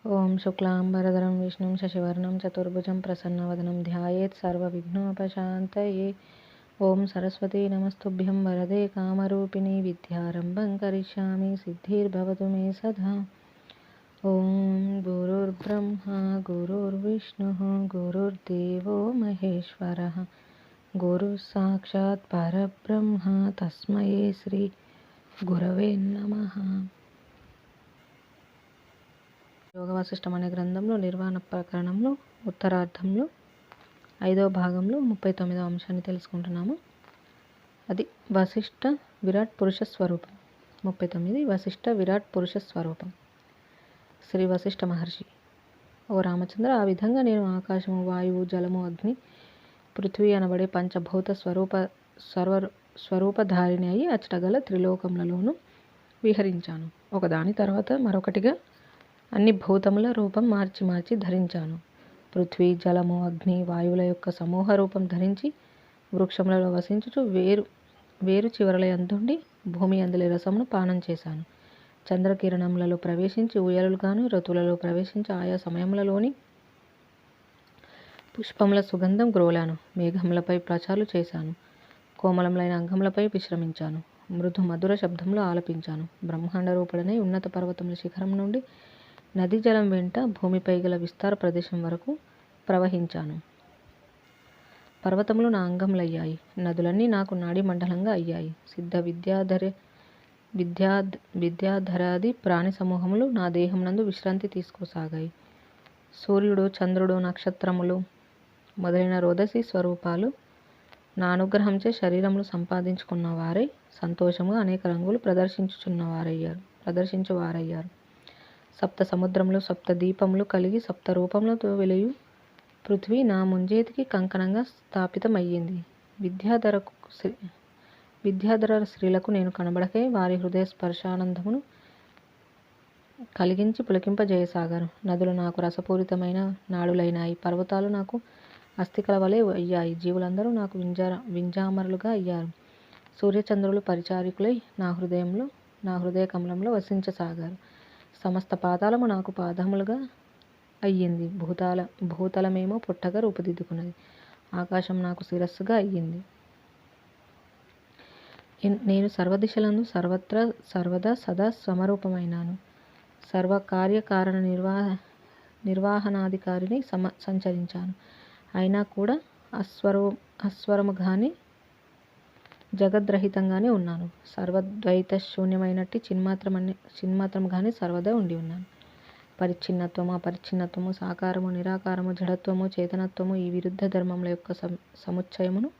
ఓం శుక్లాంబరధరం విష్ణుం శశివర్ణం చతుర్భుజం ప్రసన్నవదనం ధ్యాయేత్ సర్వవిఘ్నోపశాంతయే. ఓం సరస్వతీ నమస్తుభ్యం వరదే కామరూపిణి విద్యారంభం కరిష్యామి సిద్ధిర్భవతు మే సదా. ఓం గురుర్బ్రహ్మా గురుర్విష్ణుః గురుర్దేవో మహేశ్వరః గురుః సాక్షాత్ పరబ్రహ్మ తస్మై శ్రీ గురవే నమః. యోగ వాసిష్టం అనే గ్రంథంలో నిర్వాణ ప్రకరణంలో ఉత్తరార్థంలో 5వ భాగంలో 39వ అంశాన్ని తెలుసుకుంటున్నాము. అది వశిష్ఠ విరాట్ పురుష స్వరూపం. 39 వశిష్ఠ విరాట్ పురుష స్వరూపం. శ్రీ వశిష్ఠ మహర్షి: ఓ రామచంద్ర, ఆ విధంగా నేను ఆకాశము, వాయువు, జలము, అగ్ని, పృథ్వీ అనబడే పంచభూత స్వరూపధారిణి అయి అచ్చట గల త్రిలోకములలోనూ విహరించాను. ఒకదాని తర్వాత మరొకటిగా అన్ని భూతముల రూపం మార్చి మార్చి ధరించాను. పృథ్వీ, జలము, అగ్ని, వాయువుల యొక్క సమూహ రూపం ధరించి వృక్షములలో వసించుచు వేరు చివరల యందుండి భూమి అందులి రసమును పానం చేశాను. చంద్రకిరణములలో ప్రవేశించి ఊయలుగాను, ఋతువులలో ప్రవేశించి ఆయా సమయములలోని పుష్పముల సుగంధం గ్రోలాను. మేఘములపై ప్రచారాలు చేశాను. కోమలములైన అంగములపై విశ్రమించాను. మృదు మధుర శబ్దములు ఆలపించాను. బ్రహ్మాండ రూపుడనై ఉన్నత పర్వతముల శిఖరం నుండి నదీ జలం వెంట భూమిపై గల విస్తార ప్రదేశం వరకు ప్రవహించాను. పర్వతములు నా అంగములయ్యాయి. నదులన్నీ నాకు నాడీ మండలంగా అయ్యాయి. సిద్ధ విద్యాధరాది ప్రాణి సమూహములు నా దేహమునందు విశ్రాంతి తీసుకోసాగాయి. సూర్యుడు, చంద్రుడు, నక్షత్రములు మొదలైన రోదసి స్వరూపాలు నా అనుగ్రహంచే శరీరములు సంపాదించుకున్న వారై సంతోషముగా అనేక రంగులు ప్రదర్శించువారయ్యారు. సప్త సముద్రములు, సప్త దీపములు కలిగి సప్త రూపములతో వెలియు పృథ్వీ నా ముంజేతికి కంకణంగా స్థాపితమయ్యింది. విద్యాధర స్త్రీలకు నేను కనబడకే వారి హృదయ స్పర్శానందమును కలిగించి పులకింపజేయసాగాను. నదులు నాకు రసపూరితమైన నాడులైనాయి. పర్వతాలు నాకు అస్థికల వలె అయ్యాయి. జీవులందరూ నాకు వింజామరులుగా అయ్యారు. సూర్యచంద్రులు పరిచారికులై నా హృదయ కమలంలో వసించసాగారు. సమస్త పాతాళము నాకు పాదములుగా అయ్యింది. భూతలమేమో పుట్టగా రూపుదిద్దుకున్నది. ఆకాశం నాకు శిరస్సుగా అయ్యింది. నేను సర్వదిశలందు సర్వత్రా సర్వదా సదా సమరూపమైనాను. సర్వకార్యకారణ నిర్వహణాధికారిని సంచరించాను. అయినా కూడా అస్వరము గాని జగద్రహితంగానే ఉన్నాను. సర్వద్వైత శూన్యమైనట్టి చిన్మాత్రము గాని సర్వదా ఉండి ఉన్నాను. పరిచ్ఛిన్నత్వము, అపరిచ్ఛిన్నత్వము, సాకారము, నిరాకారము, జడత్వము, చేతనత్వము ఈ విరుద్ధ ధర్మముల యొక్క సముచ్చయమును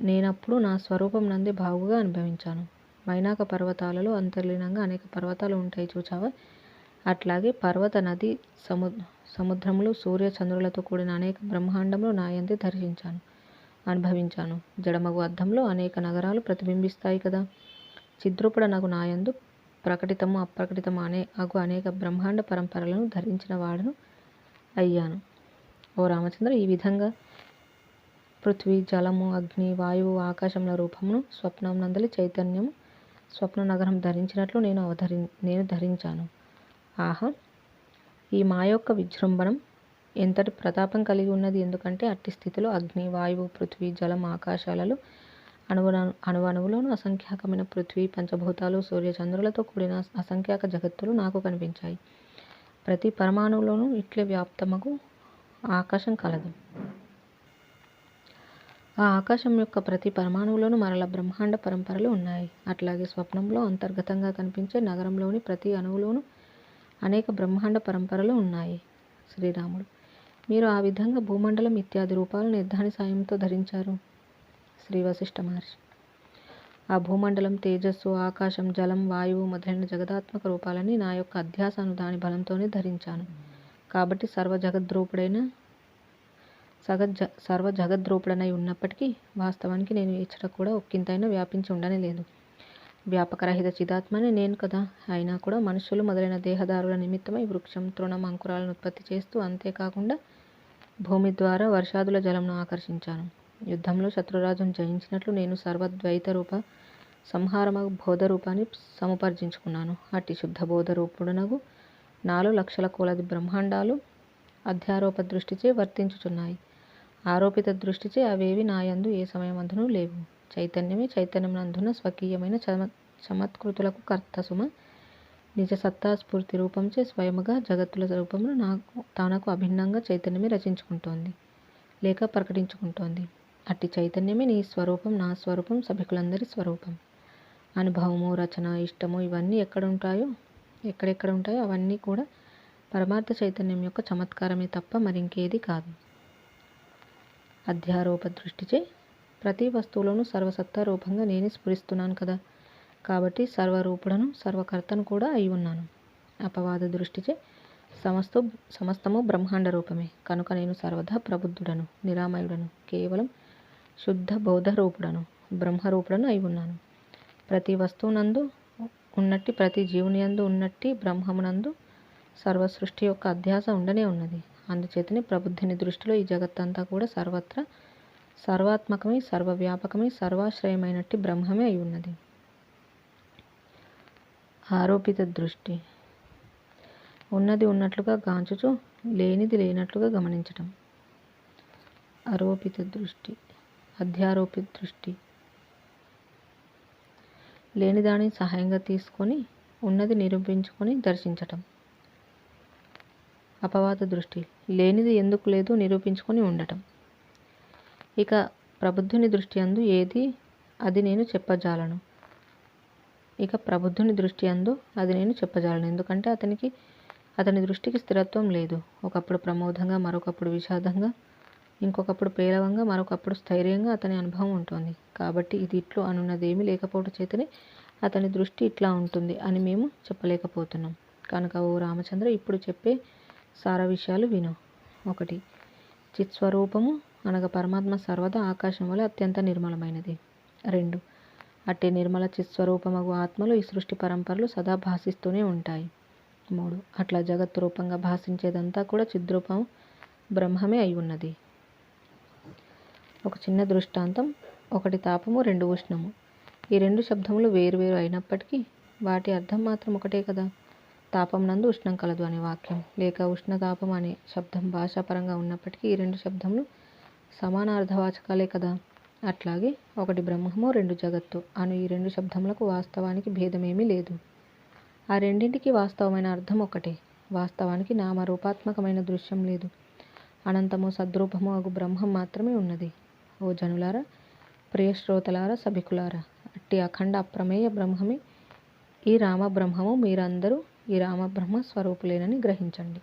నేనప్పుడు నా స్వరూపం నందే బాగుగా అనుభవించాను. మైనాక పర్వతాలలో అంతర్లీనంగా అనేక పర్వతాలు ఉంటాయి చూచావా? అట్లాగే పర్వత, నది, సముద్రములు, సూర్య చంద్రులతో కూడిన అనేక బ్రహ్మాండములు నాయందే అనుభవించాను. జడమగు అద్దంలో అనేక నగరాలు ప్రతిబింబిస్తాయి కదా. చిద్రూపుడ నగు నాయందు ప్రకటితము, అప్రకటితము అనేక బ్రహ్మాండ పరంపరలను ధరించిన వాడను అయ్యాను. ఓ రామచంద్ర, ఈ విధంగా పృథ్వీ, జలము, అగ్ని, వాయువు, ఆకాశముల రూపమును స్వప్నం నందలి చైతన్యము స్వప్న నగరం ధరించినట్లు నేను ధరించాను. ఆహా, ఈ మా యొక్క విజృంభణం ఎంతటి ప్రతాపం కలిగి ఉన్నది! ఎందుకంటే అట్టి స్థితిలో అగ్ని, వాయువు, పృథ్వీ, జలం, ఆకాశాలలో అణువణువులోను అసంఖ్యాకమైన పృథ్వీ, పంచభూతాలు, సూర్య చంద్రులతో కూడిన అసంఖ్యాక జగత్తులు నాకు కనిపించాయి. ప్రతి పరమాణువులోనూ ఇట్లే వ్యాప్తమగు ఆకాశం కలదు. ఆ ఆకాశం యొక్క ప్రతి పరమాణువులోనూ మరల బ్రహ్మాండ పరంపరలు ఉన్నాయి. అట్లాగే స్వప్నంలో అంతర్గతంగా కనిపించే నగరంలోని ప్రతి అణువులోనూ అనేక బ్రహ్మాండ పరంపరలు ఉన్నాయి. శ్రీరాముడు: మీరు ఆ విధంగా భూమండలం ఇత్యాది రూపాలను దాని సాయంతో ధరించారు? శ్రీ వశిష్ఠ మహర్షి: ఆ భూమండలం, తేజస్సు, ఆకాశం, జలం, వాయువు మొదలైన జగదాత్మక రూపాలని నా యొక్క అధ్యాసను దాని బలంతోనే ధరించాను. కాబట్టి సర్వ జగద్రూపుడనై ఉన్నప్పటికీ వాస్తవానికి నేను ఇచ్చట కూడా ఒక్కింతైనా వ్యాపించి ఉండనే లేదు. వ్యాపకరహిత చిదాత్మని నేను కదా. అయినా కూడా మనుష్యులు మొదలైన దేహదారుల నిమిత్తమై వృక్షం, తృణం, అంకురాలను ఉత్పత్తి చేస్తూ, అంతేకాకుండా భూమి ద్వారా వర్షాదుల జలంను ఆకర్షించాను. యుద్ధంలో శత్రురాజును జయించినట్లు నేను సర్వద్వైత రూప సంహారమగు బోధ రూపాన్ని సముపార్జించుకున్నాను. అట్టి శుద్ధ బోధ రూపుడునగు 4 లక్షల కొలది బ్రహ్మాండాలు అధ్యారోప దృష్టిచే వర్తించుచున్నాయి. ఆరోపిత దృష్టిచే అవేవి నాయందు ఏ సమయమందునూ లేవు. చైతన్యమే చైతన్యమునందున్న స్వకీయమైన చమత్కృతులకు కర్త సుమ. నిజ సత్తా స్ఫూర్తి రూపంచే స్వయముగా జగత్తుల రూపమును తనకు అభిన్నంగా చైతన్యమే రచించుకుంటోంది లేక ప్రకటించుకుంటోంది. అట్టి చైతన్యమే నీ స్వరూపం, నా స్వరూపం, సభికులందరి స్వరూపం. అనుభవము, రచన, ఇష్టము ఇవన్నీ ఎక్కడెక్కడ ఉంటాయో అవన్నీ కూడా పరమార్థ చైతన్యం యొక్క చమత్కారమే తప్ప మరింకేది కాదు. అధ్యారోప దృష్టిచే ప్రతి వస్తువులోనూ సర్వసత్తా రూపంగా నేనే స్ఫురిస్తున్నాను కదా, కాబట్టి సర్వరూపుడను సర్వకర్తను కూడా అయి ఉన్నాను. అపవాద దృష్టిచే సమస్తము బ్రహ్మాండ రూపమే కనుక నేను సర్వదా ప్రబుద్ధుడను, నిరామయుడను, కేవలం శుద్ధ బౌద్ధ రూపుడను, బ్రహ్మరూపుడను అయి ఉన్నాను. ప్రతి వస్తువునందు ఉన్నట్టి, ప్రతి జీవునియందు ఉన్నట్టి బ్రహ్మమునందు సర్వ సృష్టి యొక్క అధ్యాస ఉండనే ఉన్నది. అందుచేతనే ప్రబుద్ధుని దృష్టిలో ఈ జగత్తంతా కూడా సర్వత్రా సర్వాత్మకమై, సర్వవ్యాపకమై, సర్వాశ్రయమైనట్టి బ్రహ్మమే అయి ఉన్నది. ఆరోపిత దృష్టి ఉన్నది ఉన్నట్లుగా గాంచుచు లేనిది లేనట్లుగా గమనించటం. ఆరోపిత దృష్టి. అధ్యారోపిత దృష్టి లేని దానిని సహాయంగా తీసుకొని ఉన్నది నిరూపించుకొని దర్శించటం. అపవాద దృష్టి లేనిది ఎందుకు లేదు నిరూపించుకొని ఉండటం. ఇక ప్రబుద్ధుని దృష్టి అందు ఏది అది నేను చెప్పజాలను. ఎందుకంటే అతని దృష్టికి స్థిరత్వం లేదు. ఒకప్పుడు ప్రమోదంగా, మరొకప్పుడు విషాదంగా, ఇంకొకప్పుడు పేలవంగా, మరొకప్పుడు స్థైర్యంగా అతని అనుభవం ఉంటుంది. కాబట్టి ఇది ఇట్లు అనున్నదేమీ లేకపోవడం చేతనే అతని దృష్టి ఇట్లా ఉంటుంది అని మేము చెప్పలేకపోతున్నాం. కనుక ఓ రామచంద్ర, ఇప్పుడు చెప్పే సార విషయాలు విను. 1. చిత్స్వరూపము అనగా పరమాత్మ సర్వదా ఆకాశం వల్ల అత్యంత నిర్మలమైనది. 2. అట్టి నిర్మల చిత్స్వరూపమగు ఆత్మలో ఈ సృష్టి పరంపరలు సదా భాసిస్తూనే ఉంటాయి. 3. అట్లా జగత్తు రూపంగా భాషించేదంతా కూడా చిద్రూపం బ్రహ్మమే అయి ఉన్నది. ఒక చిన్న దృష్టాంతం. 1 తాపము, 2 ఉష్ణము. ఈ 2 శబ్దములు వేరువేరు అయినప్పటికీ వాటి అర్థం మాత్రం ఒకటే కదా. తాపం నందు ఉష్ణం కలదు అనే వాక్యం, లేక ఉష్ణతాపం అనే శబ్దం భాషాపరంగా ఉన్నప్పటికీ ఈ 2 శబ్దములు సమానార్థవాచకాలే కదా. అట్లాగే 1 బ్రహ్మము, 2 జగత్తు అను ఈ 2 శబ్దములకు వాస్తవానికి భేదమేమీ లేదు. ఆ రెండింటికి వాస్తవమైన అర్థం ఒకటే. వాస్తవానికి నామరూపాత్మకమైన దృశ్యం లేదు. అనంతము సద్రూపము అగు బ్రహ్మం మాత్రమే ఉన్నది. ఓ జనులారా, ప్రియ శ్రోతలారా, సభికులారా, అట్టి అఖండ అప్రమేయ బ్రహ్మమే ఈ రామబ్రహ్మము. మీరందరూ ఈ రామబ్రహ్మ స్వరూపులేనని గ్రహించండి.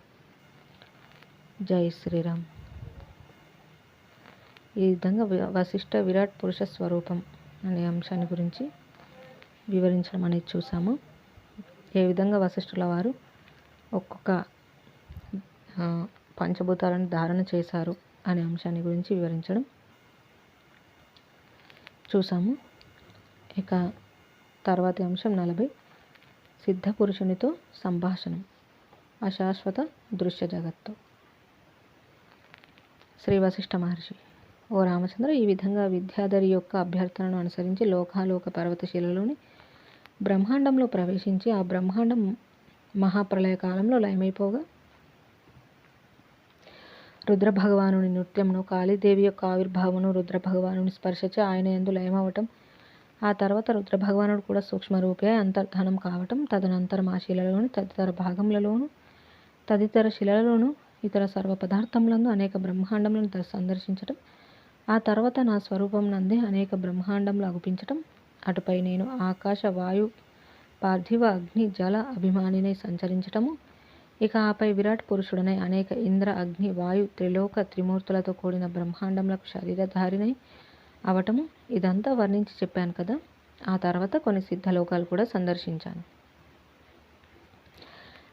జై శ్రీరామ్. ఈ విధంగా వశిష్ఠ విరాట్ పురుష స్వరూపం అనే అంశాన్ని గురించి వివరించడం అనేది చూసాము. ఏ విధంగా వశిష్ఠుల వారు ఒక్కొక్క పంచభూతాలను ధారణ చేశారు అనే అంశాన్ని గురించి వివరించడం చూసాము. ఇక తర్వాతి అంశం 40. సిద్ధ పురుషునితో సంభాషణం. అశాశ్వత దృశ్య జగత్తు. శ్రీ వశిష్ఠ మహర్షి: ఓ రామచంద్ర, ఈ విధంగా విద్యాధరి యొక్క అభ్యర్థనను అనుసరించి లోకాలోక పర్వతశిలలోని బ్రహ్మాండంలో ప్రవేశించి ఆ బ్రహ్మాండం మహాప్రళయ కాలంలో లయమైపోగా రుద్రభగవానుని నృత్యమును, కాళీదేవి యొక్క ఆవిర్భావమును, రుద్రభగవానుని స్పర్శచే ఆయన యందు లయమవటం, ఆ తర్వాత రుద్రభగవానుడు కూడా సూక్ష్మరూపే అంతర్ధానం కావటం, తదనంతరం ఆ శిలలోని తదితర భాగములలోను, తదితర శిలలలోను, ఇతర సర్వ పదార్థములందు అనేక బ్రహ్మాండములను సందర్శించటం, ఆ తర్వాత నా స్వరూపం నందే అనేక బ్రహ్మాండములు అగుపించటం, అటుపై నేను ఆకాశ, వాయు, పార్థివ, అగ్ని, జల అభిమానినై సంచరించటము, ఇక ఆపై విరాట్ పురుషుడనై అనేక ఇంద్ర, అగ్ని, వాయు, త్రిలోక త్రిమూర్తులతో కూడిన బ్రహ్మాండములకు శరీరధారినై అవటము, ఇదంతా వర్ణించి చెప్పాను కదా. ఆ తర్వాత కొన్ని సిద్ధలోకాలు కూడా సందర్శించాను.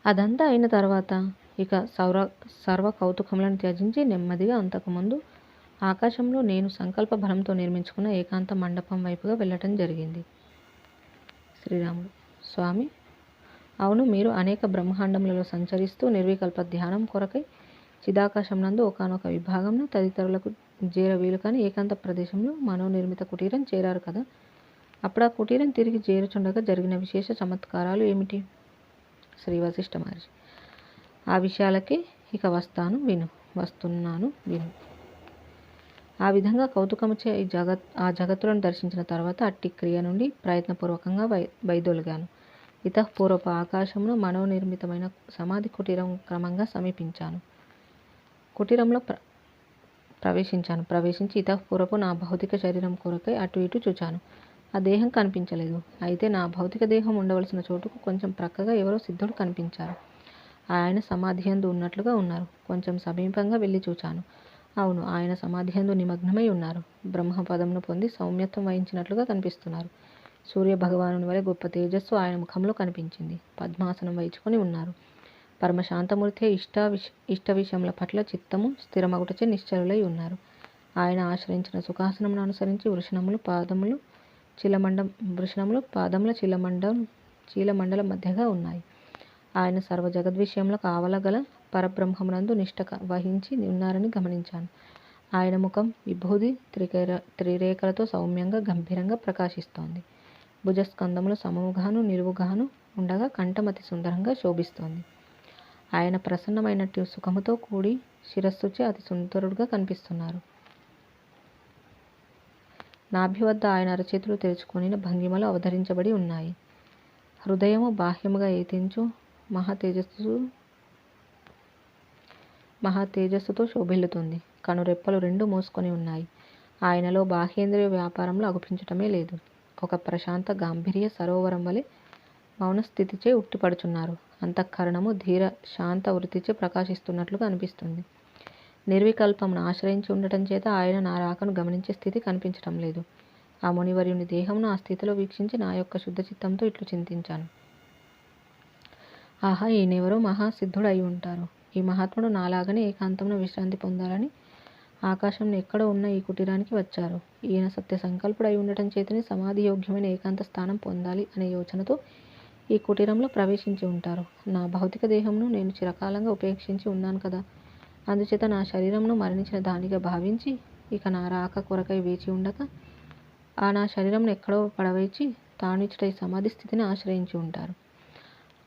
అదంతా అయిన తర్వాత ఇక సర్వ కౌతుకములను త్యజించి నెమ్మదిగా అంతకుముందు ఆకాశంలో నేను సంకల్ప బలంతో నిర్మించుకున్న ఏకాంత మండపం వైపుగా వెళ్ళటం జరిగింది. శ్రీరాముడు: స్వామి, అవును, మీరు అనేక బ్రహ్మాండములలో సంచరిస్తూ నిర్వికల్ప ధ్యానం కొరకై చిదాకాశం నందు ఒకానొక విభాగంను తదితరులకు చేర వీలుకాని ఏకాంత ప్రదేశంలో మనోనిర్మిత కుటీరం చేరారు కదా. అప్పుడు ఆ కుటీరం తిరిగి చేరుచుండగా జరిగిన విశేష చమత్కారాలు ఏమిటి? శ్రీ వశిష్ఠ మహర్షి: ఆ విషయాలకే ఇక వస్తున్నాను విను. ఆ విధంగా కౌతుకముచే ఆ జగత్తులను దర్శించిన తర్వాత అట్టి క్రియ నుండి ప్రయత్నపూర్వకంగా వైదొలిగాను. ఇతఃపూర్వపు ఆకాశమును మనోనిర్మితమైన సమాధి కుటీరం క్రమంగా సమీపించాను. కుటీరంలో ప్రవేశించి ఇతఃపూర్వపు నా భౌతిక శరీరం కొరకై అటు ఇటు చూచాను. ఆ దేహం కనిపించలేదు. అయితే నా భౌతిక దేహం ఉండవలసిన చోటుకు కొంచెం ప్రక్కగా ఎవరో సిద్ధుడు కనిపించారు. ఆయన సమాధియందు ఉన్నట్లుగా ఉన్నారు. కొంచెం సమీపంగా వెళ్ళి చూచాను. అవును, ఆయన సమాధియందు నిమగ్నమై ఉన్నారు. బ్రహ్మపదమును పొంది సౌమ్యత్వం వహించినట్లుగా కనిపిస్తున్నారు. సూర్య భగవానుని వలె గొప్ప తేజస్సు ఆయన ముఖంలో కనిపించింది. పద్మాసనం వహించుకొని ఉన్నారు. పరమశాంతమూర్తి ఇష్ట విషయముల పట్ల చిత్తము స్థిరమగుటచే నిశ్చలులై ఉన్నారు. ఆయన ఆశ్రయించిన సుఖాసనమును అనుసరించి వృషణముల పాదముల చీలమండల మధ్యగా ఉన్నాయి. ఆయన సర్వ జగద్విషయములకు ఆవలగల పరబ్రహ్మమునందు నిష్ట వహించి ఉన్నారని గమనించాను. ఆయన ముఖం విభూది త్రిరేఖలతో సౌమ్యంగా గంభీరంగా ప్రకాశిస్తోంది. భుజస్కందములు సమముగాను నిలువుగాను ఉండగా కంఠం అతి సుందరంగా శోభిస్తోంది. ఆయన ప్రసన్నమైనట్టు సుఖముతో కూడి శిరస్సుచే అతి సుందరుడుగా కనిపిస్తున్నారు. నాభి వద్ద ఆయన అరచేతులు తెరుచుకొనిన భంగిమలు అవతరించబడి ఉన్నాయి. హృదయము బాహ్యముగా ఏతించు మహాతేజస్సుతో శోభిల్లుతుంది. కనురెప్పలు రెండు మూసుకొని ఉన్నాయి. ఆయనలో బాహ్యేంద్రియ వ్యాపారంలో అగుపించటమే లేదు. ఒక ప్రశాంత గాంభీర్య సరోవరం వలె మౌనస్థితిచే ఉట్టిపడుచున్నారు. అంతఃకరణము ధీర శాంత వృత్తిచే ప్రకాశిస్తున్నట్లుగా అనిపిస్తుంది. నిర్వికల్పమును ఆశ్రయించి ఉండటం చేత ఆయన నా రాకను గమనించే స్థితి కనిపించటం లేదు. ఆ మునివర్యుని దేహమును ఆ స్థితిలో వీక్షించి నా యొక్క శుద్ధ చిత్తంతో ఇట్లు చింతించాను. ఆహా, ఈయనెవరో మహాసిద్ధుడు అయి ఉంటారు. ఈ మహాత్ముడు నాలాగనే ఏకాంతమున విశ్రాంతి పొందాలని ఆకాశంలో ఎక్కడో ఉన్న ఈ కుటీరానికి వచ్చారు. ఈయన సత్య సంకల్పుడు అయి ఉండటం చేతనే సమాధి యోగ్యమైన ఏకాంత స్థానం పొందాలి అనే యోచనతో ఈ కుటీరంలో ప్రవేశించి ఉంటారు. నా భౌతిక దేహమును నేను చిరకాలంగా ఉపేక్షించి ఉన్నాను కదా. అందుచేత నా శరీరమును మరణించిన దానిగా భావించి ఇక నా రాక కొరకై వేచి ఉండక ఆ నా శరీరమును ఎక్కడో పడవేచి తాను ఇచ్చట ఈ సమాధి స్థితిని ఆశ్రయించి ఉంటారు.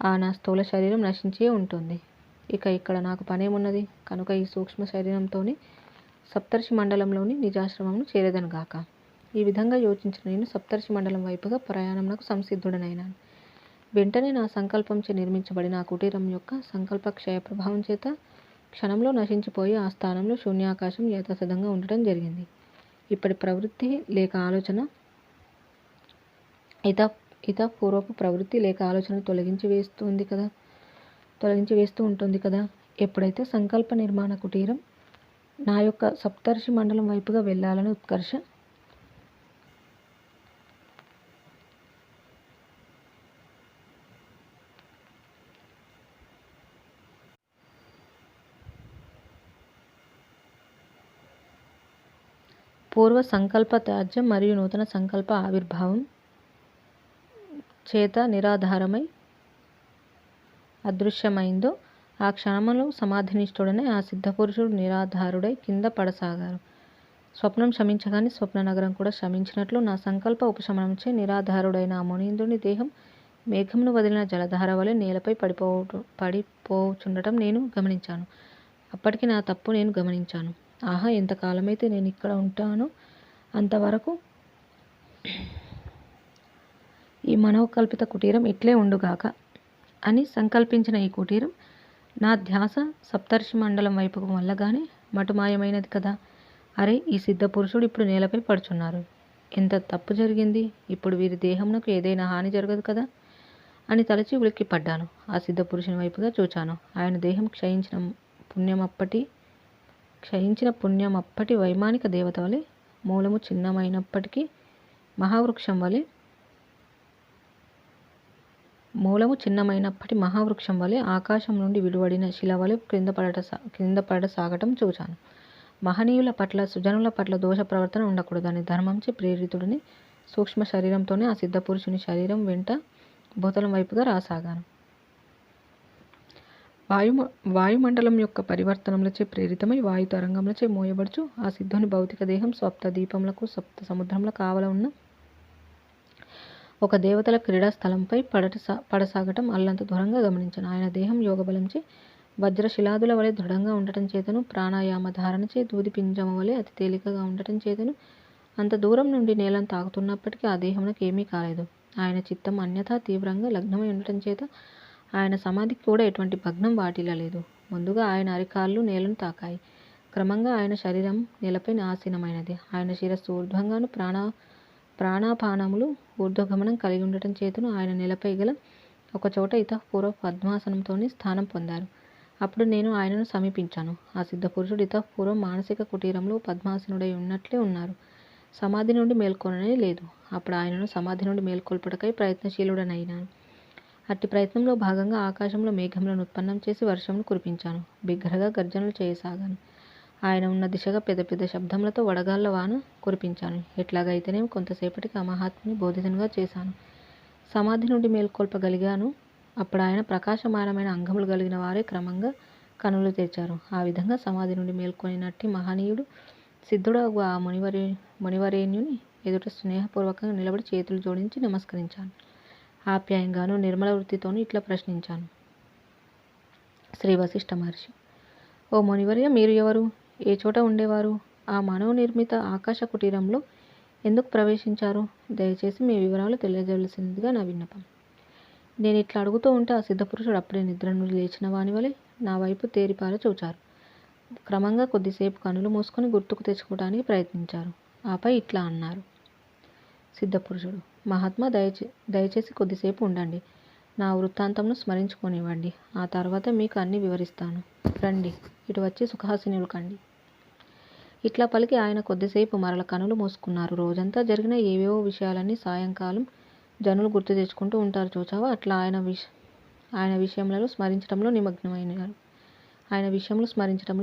ఆ నా స్థూల శరీరం నశించే ఉంటుంది. ఇక ఇక్కడ నాకు పనేమున్నది కనుక ఈ సూక్ష్మ శరీరంతోనే సప్తర్షి మండలంలోని నిజాశ్రమమును చేరేదనుగాక. ఈ విధంగా యోచించిన నేను సప్తర్షి మండలం వైపుగా ప్రయాణమునకు సంసిద్ధుడనైనాను. వెంటనే నా సంకల్పంచే నిర్మించబడిన ఆ కుటీరం యొక్క సంకల్ప క్షయ ప్రభావం చేత క్షణంలో నశించిపోయి ఆ స్థానంలో శూన్యాకాశం యథాతథంగా ఉండటం జరిగింది. ఇప్పటి ప్రవృత్తి లేక ఆలోచన పూర్వపు ప్రవృత్తి లేక ఆలోచన తొలగించి వేస్తూ ఉంటుంది కదా. ఎప్పుడైతే సంకల్ప నిర్మాణ కుటీరం నా యొక్క సప్తర్షి మండలం వైపుగా వెళ్ళాలని ఉత్కర్ష పూర్వ సంకల్ప త్యాజ్యం మరియు నూతన సంకల్ప ఆవిర్భావం చేత నిరాధారమై అదృశ్యమైందో ఆ క్షణములో సమాధినిష్ఠుడనే ఆ సిద్ధపురుషుడు నిరాధారుడై కింద పడసాగారు. స్వప్నం శమించగానే స్వప్న నగరం కూడా శమించినట్లు నా సంకల్ప ఉపశమనంచే నిరాధారుడైన ఆ మునీంద్రుని దేహం మేఘమును వదిలిన జలధార వలె నేలపై పడిపోచుండటం నేను గమనించాను. అప్పటికి నా తప్పు నేను గమనించాను. ఆహా, ఎంతకాలమైతే నేను ఇక్కడ ఉంటానో అంతవరకు ఈ మనోకల్పిత కుటీరం ఇట్లే ఉండుగాక అని సంకల్పించిన ఈ కుటీరం నా ధ్యాస సప్తర్షి మండలం వైపుకు మళ్ళగానే మటుమాయమైనది కదా. అరే, ఈ సిద్ధ పురుషుడు ఇప్పుడు నేలపై పడుచున్నారు. ఎంత తప్పు జరిగింది. ఇప్పుడు వీరి దేహమునకు ఏదైనా హాని జరగదు కదా అని తలచి ఉలిక్కి పడ్డాను. ఆ సిద్ధ పురుషుని వైపుగా చూచాను. ఆయన దేహం క్షయించిన పుణ్యమప్పటి వైమానిక దేవత వలె మూలము చిన్నమైనప్పటి మహావృక్షం వలె ఆకాశం నుండి విలువడిన శిల వలె క్రింద పడసాగటం చూచాను. మహనీయుల పట్ల సుజనుల పట్ల దోష ప్రవర్తన ఉండకూడదని ధర్మంచే ప్రేరితుడిని సూక్ష్మ శరీరంతోనే ఆ సిద్ధ పురుషుని శరీరం వెంట భూతలం వైపుగా రాసాగాను. వాయుమండలం యొక్క పరివర్తనములచే ప్రేరితమై వాయు తరంగములచే మోయబడుచు ఆ సిద్ధుని భౌతిక దేహం సప్త దీపములకు సప్త సముద్రములకు ఆవల ఉన్న ఒక దేవతల క్రీడా స్థలంపై పడసాగటం అల్లంత దూరంగా గమనించాను. ఆయన దేహం యోగబలంచే వజ్రశిలాదుల వలె దృఢంగా ఉండటం చేతను, ప్రాణాయామ ధారణచే దూది పింజము వలె అతి తేలికగా ఉండటం చేతను, అంత దూరం నుండి నేలను తాకుతున్నప్పటికీ ఆ దేహమునకు ఏమీ కాలేదు. ఆయన చిత్తం అన్యథా తీవ్రంగా లగ్నమై ఉండటం చేత ఆయన సమాధికి కూడా ఎటువంటి భగ్నం వాటిల్లలేదు. ముందుగా ఆయన అరికాళ్ళు నేలను తాకాయి. క్రమంగా ఆయన శరీరం నేలపై ఆసీనమైనది. ఆయన శిరస్సు ఊర్ధ్వంగాను, ప్రాణాపానములు ఊర్ధ్వగమనం కలిగి ఉండటం చేతను ఆయన నేలపై గల ఒకచోట ఇతఃపూర్వ పద్మాసనంతోనే స్థానం పొందారు. అప్పుడు నేను ఆయనను సమీపించాను. ఆ సిద్ధపురుషుడు ఇతఃపూర్వం మానసిక కుటీరంలో పద్మాసనుడై ఉన్నట్లే ఉన్నారు. సమాధి నుండి మేల్కొననే లేదు. అప్పుడు ఆయనను సమాధి నుండి మేల్కొల్పుటకై ప్రయత్నశీలుడనైనాను. అట్టి ప్రయత్నంలో భాగంగా ఆకాశంలో మేఘములను ఉత్పన్నం చేసి వర్షమును కురిపించాను. బిగ్గరగా గర్జనలు చేయసాగాను. ఆయన ఉన్న దిశగా పెద్ద పెద్ద శబ్దములతో వడగాళ్ల వాన కురిపించాను. ఎట్లాగైతేనేమి కొంతసేపటికి ఆ మహాత్ముని బోధితునిగా చేశాను. సమాధి నుండి మేల్కొల్పగలిగాను. అప్పుడు ఆయన ప్రకాశమానమైన అంగములు కలిగిన వారే క్రమంగా కనులు తెరిచారు. ఆ విధంగా సమాధి నుండి మేల్కొనినట్టి మహనీయుడు సిద్ధుడగు ఆ మునివరేణ్యుని ఎదుట స్నేహపూర్వకంగా నిలబడి చేతులు జోడించి నమస్కరించాను. ఆప్యాయంగాను నిర్మల వృత్తితోనూ ఇట్లా ప్రశ్నించాను. శ్రీ వశిష్ఠ మహర్షి: ఓ మునివర్య, మీరు ఎవరు? ఏ చోట ఉండేవారు? ఆ మనోనిర్మిత ఆకాశ కుటీరంలో ఎందుకు ప్రవేశించారు? దయచేసి మీ వివరాలు తెలియజేయవలసిందిగా నా విన్నపం. నేను ఇట్లా అడుగుతూ ఉంటే ఆ సిద్ధపురుషుడు అప్పుడే నిద్ర నుండి లేచిన వాని వలె నా వైపు తేరిపార చూచారు. క్రమంగా కొద్దిసేపు కనులు మూసుకొని గుర్తుకు తెచ్చుకోవడానికి ప్రయత్నించారు. ఆపై ఇట్లా అన్నారు. సిద్ధపురుషుడు: మహాత్మా, దయచేసి కొద్దిసేపు ఉండండి. నా వృత్తాంతంను స్మరించుకోనివ్వండి. ఆ తర్వాత మీకు అన్ని వివరిస్తాను. రండి, ఇటు వచ్చి సుఖాసీనులు కండి. ఇట్లా పలికి ఆయన కొద్దిసేపు మరల కనులు మూసుకున్నారు. రోజంతా జరిగిన ఏవేవో విషయాలన్నీ సాయంకాలం జనులు గుర్తు తెచ్చుకుంటూ ఉంటారు చూచావా, అట్లా ఆయన విషయములను స్మరించడంలో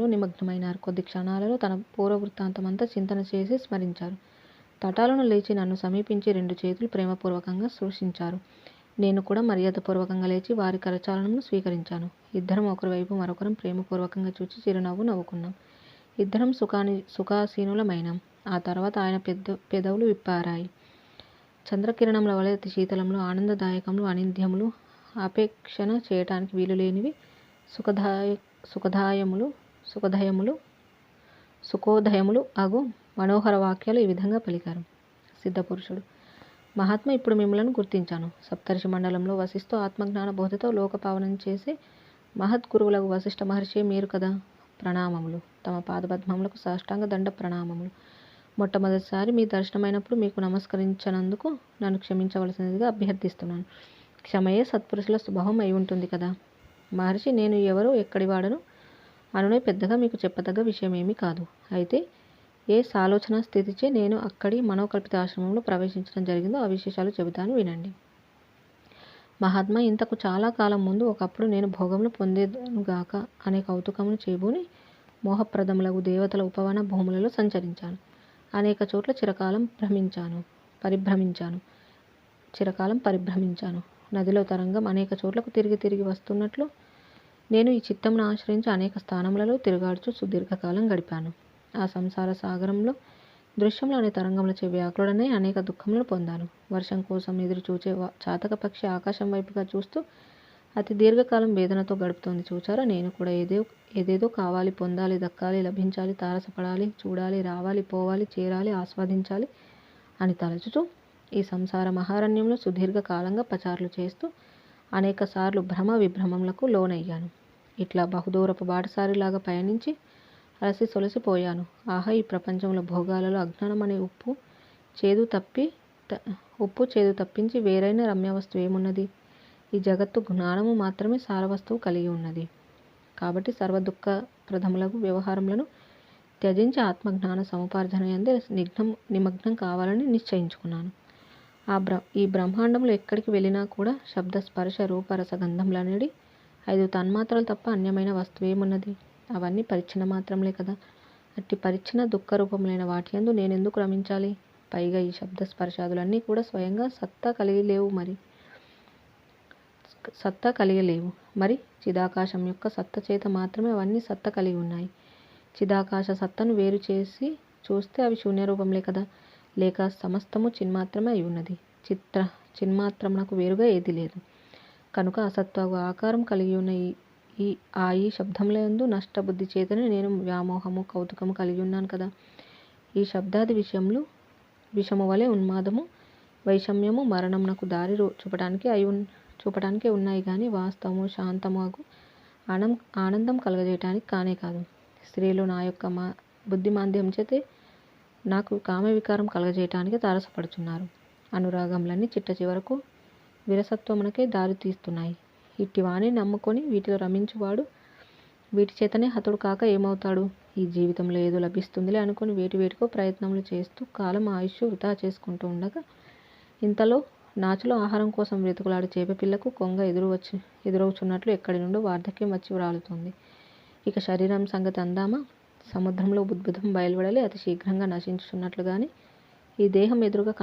నిమగ్నమైనారు. కొద్ది క్షణాలలో తన పూర్వ వృత్తాంతమంతా చింతన చేసి స్మరించారు. తటాలను లేచి నన్ను సమీపించి 2 చేతులు ప్రేమపూర్వకంగా స్పృశించారు. నేను కూడా మర్యాదపూర్వకంగా లేచి వారి కరచాలనను స్వీకరించాను. ఇద్దరం ఒకరి వైపు మరొకరం ప్రేమపూర్వకంగా చూచి చిరునవ్వు నవ్వుకున్నాం. ఇద్దరం సుఖాసీనులమైనాం. ఆ తర్వాత ఆయన పెదవులు విప్పారాయి. చంద్రకిరణముల వలె అతి శీతలములు, ఆనందదాయకములు, అనింద్యములు, ఆపేక్షణ చేయటానికి వీలులేనివి సుఖోదయములు అగు మనోహర వాక్యాలు ఈ విధంగా పలికారు. సిద్ధపురుషుడు: మహాత్మ, ఇప్పుడు మిమ్మలను గుర్తించాను. సప్తర్షి మండలంలో వసిస్తూ ఆత్మజ్ఞాన బోధతో లోకపావనం చేసే మహద్గురువులకు వశిష్ఠ మహర్షి మీరు కదా. ప్రణామములు. తమ పాదపద్మములకు సాష్టాంగ దండ ప్రణామములు. మొట్టమొదటిసారి మీ దర్శనమైనప్పుడు మీకు నమస్కరించనందుకు నన్ను క్షమించవలసినదిగా అభ్యర్థిస్తున్నాను. క్షమయే సత్పురుషుల స్వభావం అయి ఉంటుంది కదా. మహర్షి, నేను ఎవరో ఎక్కడివాడను అనునే పెద్దగా మీకు చెప్పదగ్గ విషయమేమీ కాదు. అయితే ఏ సాలోచన స్థితిచే నేను అక్కడి మనోకల్పిత ఆశ్రమంలో ప్రవేశించడం జరిగిందో ఆ విశేషాలు చెబుతాను, వినండి. మహాత్మా, ఇంతకు చాలా కాలం ముందు ఒకప్పుడు నేను భోగములు పొందేదనుగాక అనే కౌతుకమును చేబూని మోహప్రదములగు దేవతల ఉపవన భూములలో సంచరించాను. అనేక చోట్ల చిరకాలం పరిభ్రమించాను. నదిలో తరంగం అనేక చోట్లకు తిరిగి తిరిగి వస్తున్నట్లు నేను ఈ చిత్తమును ఆశ్రయించి అనేక స్థానములలో తిరుగాడుచు సుదీర్ఘకాలం గడిపాను. ఆ సంసార సాగరంలో దృశ్యములు అనే తరంగములచే వ్యాకులుడనై అనేక దుఃఖములను పొందాను. వర్షం కోసం ఎదురు చూచే చాతక పక్షి ఆకాశం వైపుగా చూస్తూ అతి దీర్ఘకాలం వేదనతో గడుపుతోంది చూచారా. నేను కూడా ఏదేదో కావాలి, పొందాలి, దక్కాలి, లభించాలి, తారసపడాలి, చూడాలి, రావాలి, పోవాలి, చేరాలి, ఆస్వాదించాలి అని తలచుచూ ఈ సంసార మహారణ్యంలో సుదీర్ఘకాలంగా పచారులు చేస్తూ అనేక సార్లు భ్రమ విభ్రమములకు లోనయ్యాను. ఇట్లా బహుదూరపు బాటసారిలాగా పయనించి అలసి సొలసిపోయాను. ఆహా, ఈ ప్రపంచంలో భోగాలలో అజ్ఞానం అనే ఉప్పు చేదు తప్పించి వేరైన రమ్యవస్తువు ఏమున్నది? ఈ జగత్తు జ్ఞానము మాత్రమే సారవస్తువు కలిగి ఉన్నది. కాబట్టి సర్వదుఃఖప్రదములగు వ్యవహారములను త్యజించి ఆత్మజ్ఞాన సముపార్జనయందే నిమగ్నం కావాలని నిశ్చయించుకున్నాను. ఈ బ్రహ్మాండంలో ఎక్కడికి వెళ్ళినా కూడా శబ్ద, స్పర్శ, రూప, రస, గంధములనేది 5 తన్మాత్రలు తప్ప అన్యమైన వస్తువేమున్నది? అవన్నీ పరిచ్ఛిన్న మాత్రములే కదా. అట్టి పరిచ్ఛిన్న దుఃఖరూపములైన వాటియందు నేనెందుకు రమించాలి? పైగా ఈ శబ్ద స్పర్శాదులన్నీ కూడా స్వయంగా సత్తా కలిగలేవు మరి. చిదాకాశం యొక్క సత్త చేత మాత్రమే అవన్నీ సత్త కలిగి ఉన్నాయి. చిదాకాశ సత్తను వేరు చేసి చూస్తే అవి శూన్యరూపములే కదా. లేక సమస్తము చిన్మాత్రమే అయి ఉన్నది. చిన్మాత్రమునకు వేరుగా ఏదీ లేదు. కనుక అసత్వగు ఆకారం కలిగి ఉన్న ఈ ఈ శబ్దములందు నష్టబుద్ధి చేతనే నేను వ్యామోహము కౌతుకము కలిగి ఉన్నాను కదా. ఈ శబ్దాది విషము వలె ఉన్మాదము వైషమ్యము మరణమునకు దారి చూపటానికే ఉన్నాయి కానీ వాస్తవము శాంతమగు ఆనందం కలగజేయటానికి కానే కాదు. స్త్రీలు నా యొక్క బుద్ధిమాంద్యం చేతే నాకు కామ వికారం కలగజేయటానికి తారసపడుచున్నారు. అనురాగములన్నీ చిట్ట చివరకు విరసత్వమునకే దారి తీస్తున్నాయి. ఇట్టి వాణిని నమ్ముకొని వీటిలో రమించువాడు వీటి చేతనే హతుడు కాక ఏమవుతాడు? ఈ జీవితంలో ఏదో లభిస్తుందిలే అనుకుని వేటికో ప్రయత్నములు చేస్తూ కాలం ఆయుష్షు వృధా చేసుకుంటూ ఉండగా ఇంతలో నాచులో ఆహారం కోసం వెతుకులాడు చేపపిల్లకు కొంగ ఎదురవుచున్నట్లు ఎక్కడి నుండో వార్ధక్యం వచ్చి వ్రాలుతుంది. ఇక శరీరం సంగతి అందామా? సముద్రంలో బుద్భుతం బయలువడలే అతి శీఘ్రంగా నశించుచున్నట్లుగాని ఈ దేహం ఎదురుగా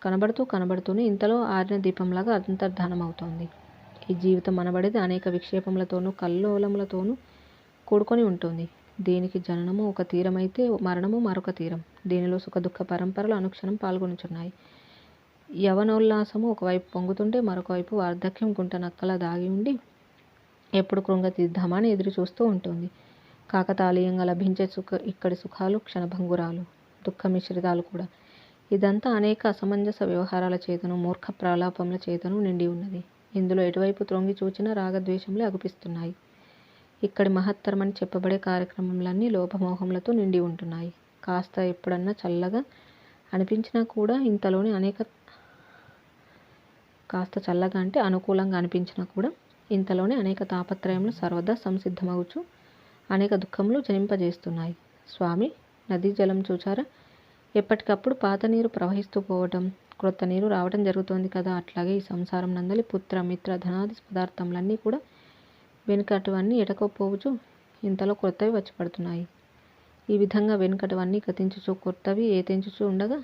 కనబడుతూనే ఇంతలో ఆరిన దీపంలాగా అంతర్ధానమవుతోంది. ఈ జీవితం అనబడేది అనేక విక్షేపములతోనూ కల్లోలములతోనూ కూడుకొని ఉంటుంది. దీనికి జననము ఒక తీరమైతే మరణము మరొక తీరం. దీనిలో సుఖదుఃఖ పరంపరలు అనుక్షణం పాల్గొనుచున్నాయి. యవనోల్లాసము ఒకవైపు పొంగుతుంటే మరొక వైపు వార్ధక్యం గుంట నక్కలా దాగి ఉండి ఎప్పుడు కృంగతీద్దామని ఎదురు చూస్తూ ఉంటుంది. కాకతాళీయంగా లభించే ఇక్కడి సుఖాలు క్షణభంగురాలు, దుఃఖమిశ్రితాలు కూడా. ఇదంతా అనేక అసమంజస వ్యవహారాల చేతను మూర్ఖ ప్రలాపముల చేతను నిండి ఉన్నది. ఇందులో ఎటువైపు త్రొంగి చూచినా రాగద్వేషములే అగుపిస్తున్నాయి. ఇక్కడి మహత్తరమని చెప్పబడే కార్యక్రమములన్నీ లోభమోహములతో నిండి ఉంటున్నాయి. కాస్త ఎప్పుడన్నా చల్లగా అనిపించినా కూడా ఇంతలోనే అనుకూలంగా అనిపించినా కూడా ఇంతలోనే అనేక తాపత్రయములు సర్వదా సంసిద్ధమగుచు అనేక దుఃఖములు జనింపజేస్తున్నాయి. స్వామి, నదీ జలం చూచారా? ఎప్పటికప్పుడు పాత నీరు ప్రవహిస్తూ పోవటం, క్రొత్త నీరు రావటం జరుగుతోంది కదా. అట్లాగే ఈ సంసారం నందలి పుత్ర మిత్ర ధనాది పదార్థములన్నీ కూడా వెనుకటివన్నీ ఎటకపోవచ్చు ఇంతలో క్రొత్తవి వచ్చి పడుతున్నాయి. ఈ విధంగా వెనుకటివన్నీ గతించుచు కొత్తవి ఏతించుచు ఉండగా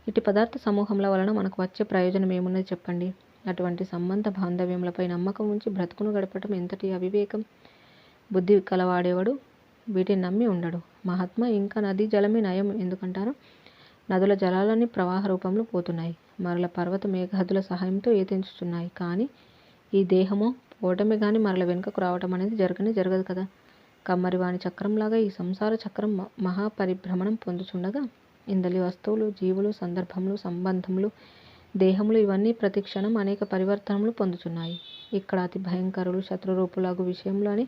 ఇటు పదార్థ సమూహముల వలన మనకు వచ్చే ప్రయోజనం ఏమున్నది చెప్పండి? అటువంటి సంబంధ బాంధవ్యములపై నమ్మకం ఉంచి బ్రతుకును గడపటం ఎంతటి అవివేకం! బుద్ధి కలవాడేవాడు వీటిని నమ్మి ఉండడు. మహాత్మా, ఇంకా నదీ జలమే నయం ఎందుకంటారు? నదుల జలాలన్నీ ప్రవాహ రూపంలో పోతున్నాయి, మరల పర్వత మేఘాదుల సహాయంతో ఏతించుచున్నాయి. కానీ ఈ దేహమో పోవటమే గాని మరల వెనుకకు రావటం అనేది జరగదు కదా. కమ్మరివాణి చక్రంలాగా ఈ సంసార చక్రం మహాపరిభ్రమణం పొందుచుండగా ఇందలి వస్తువులు, జీవులు, సందర్భములు, సంబంధములు, దేహములు ఇవన్నీ ప్రతి క్షణం అనేక పరివర్తనములు పొందుచున్నాయి. ఇక్కడ అతి భయంకరులు శత్రురూపులగు విషయములు అని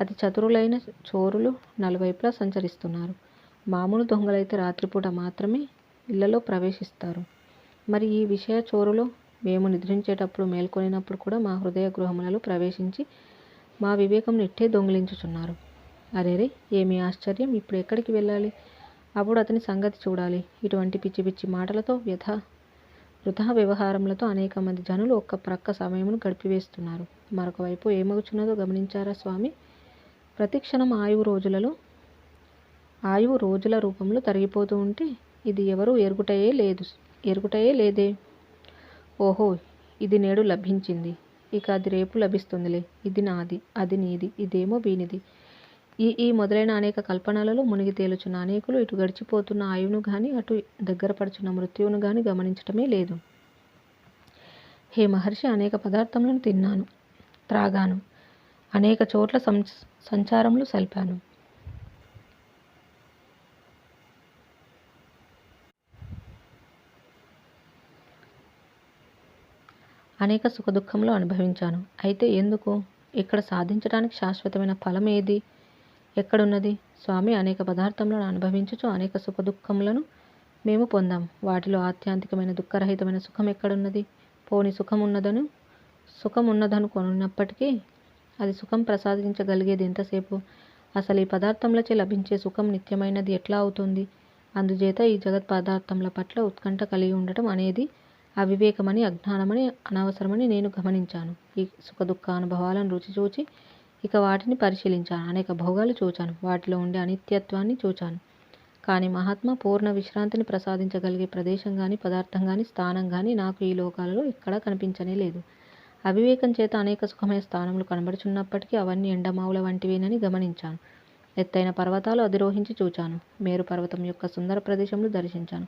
అతి చతురులైన చోరులు నలువైపులా సంచరిస్తున్నారు. మామూలు దొంగలైతే రాత్రిపూట మాత్రమే ఇళ్లలో ప్రవేశిస్తారు. మరి ఈ విషయ చోరులో మేము నిద్రించేటప్పుడు మేల్కొనినప్పుడు కూడా మా హృదయ గృహములలో ప్రవేశించి మా వివేకమును ఇట్టే దొంగిలించుచున్నారు. అరేరే, ఏమి ఆశ్చర్యం! ఇప్పుడు ఎక్కడికి వెళ్ళాలి? అప్పుడు అతని సంగతి చూడాలి. ఇటువంటి పిచ్చి పిచ్చి మాటలతో వృథా వ్యవహారములతో అనేక మంది జనులు ఒక్క ప్రక్క సమయమును గడిపివేస్తున్నారు. మరొక వైపు ఏమగుచున్నదో గమనించారా స్వామి? ప్రతిక్షణం ఆయువు రోజుల రూపంలో తరిగిపోతూ ఉంటే ఇది ఎవరు ఎరుగుటయే లేదే. ఓహో, ఇది నేడు లభించింది, ఇక అది రేపు లభిస్తుందిలే. ఇది నాది, అది నీది, ఇదేమో వీనిది. ఈ మొదలైన అనేక కల్పనలలో మునిగి తేలుచున్న అనేకులు ఇటు గడిచిపోతున్న ఆయువును గాని అటు దగ్గరపడుచున్న మృత్యువును గాని గమనించటమే లేదు. హే మహర్షి, అనేక పదార్థములను తిన్నాను, త్రాగాను, అనేక చోట్ల సంచారములు సల్పాను. అనేక సుఖదుఖములు అనుభవించాను. అయితే ఎందుకు? ఇక్కడ సాధించడానికి శాశ్వతమైన ఫలం ఏది? ఎక్కడున్నది? స్వామి, అనేక పదార్థములను అనుభవించుచు అనేక సుఖదుఖములను మేము పొందాం. వాటిలో ఆత్యాంతికమైన దుఃఖరహితమైన సుఖం ఎక్కడున్నది? పోని సుఖం ఉన్నదను కొన్నప్పటికీ అది సుఖం ప్రసాదించగలిగేది ఎంతసేపు? అసలు ఈ పదార్థములచే లభించే సుఖం నిత్యమైనది ఎట్లా అవుతుంది? అందుచేత ఈ జగత్ పదార్థముల పట్ల ఉత్కంఠ కలిగి ఉండటం అనేది అవివేకమని, అజ్ఞానమని, అనవసరమని నేను గమనించాను. ఈ సుఖదుఖ అనుభవాలను రుచి చూచి ఇక వాటిని పరిశీలించాను. అనేక భోగాలు చూచాను, వాటిలో ఉండే అనిత్యత్వాన్ని చూచాను. కానీ మహాత్మా, పూర్ణ విశ్రాంతిని ప్రసాదించగలిగే ప్రదేశం గాని, పదార్థం గాని, స్థానం గాని నాకు ఈ లోకాలలో ఎక్కడా కనిపించనే లేదు. అవివేకం చేత అనేక సుఖమైన స్థానములు కనబడుచున్నప్పటికీ అవన్నీ ఎండమావుల వంటివేనని గమనించాను. ఎత్తైన పర్వతాలు అధిరోహించి చూచాను. మేరు పర్వతం యొక్క సుందర ప్రదేశములు దర్శించాను.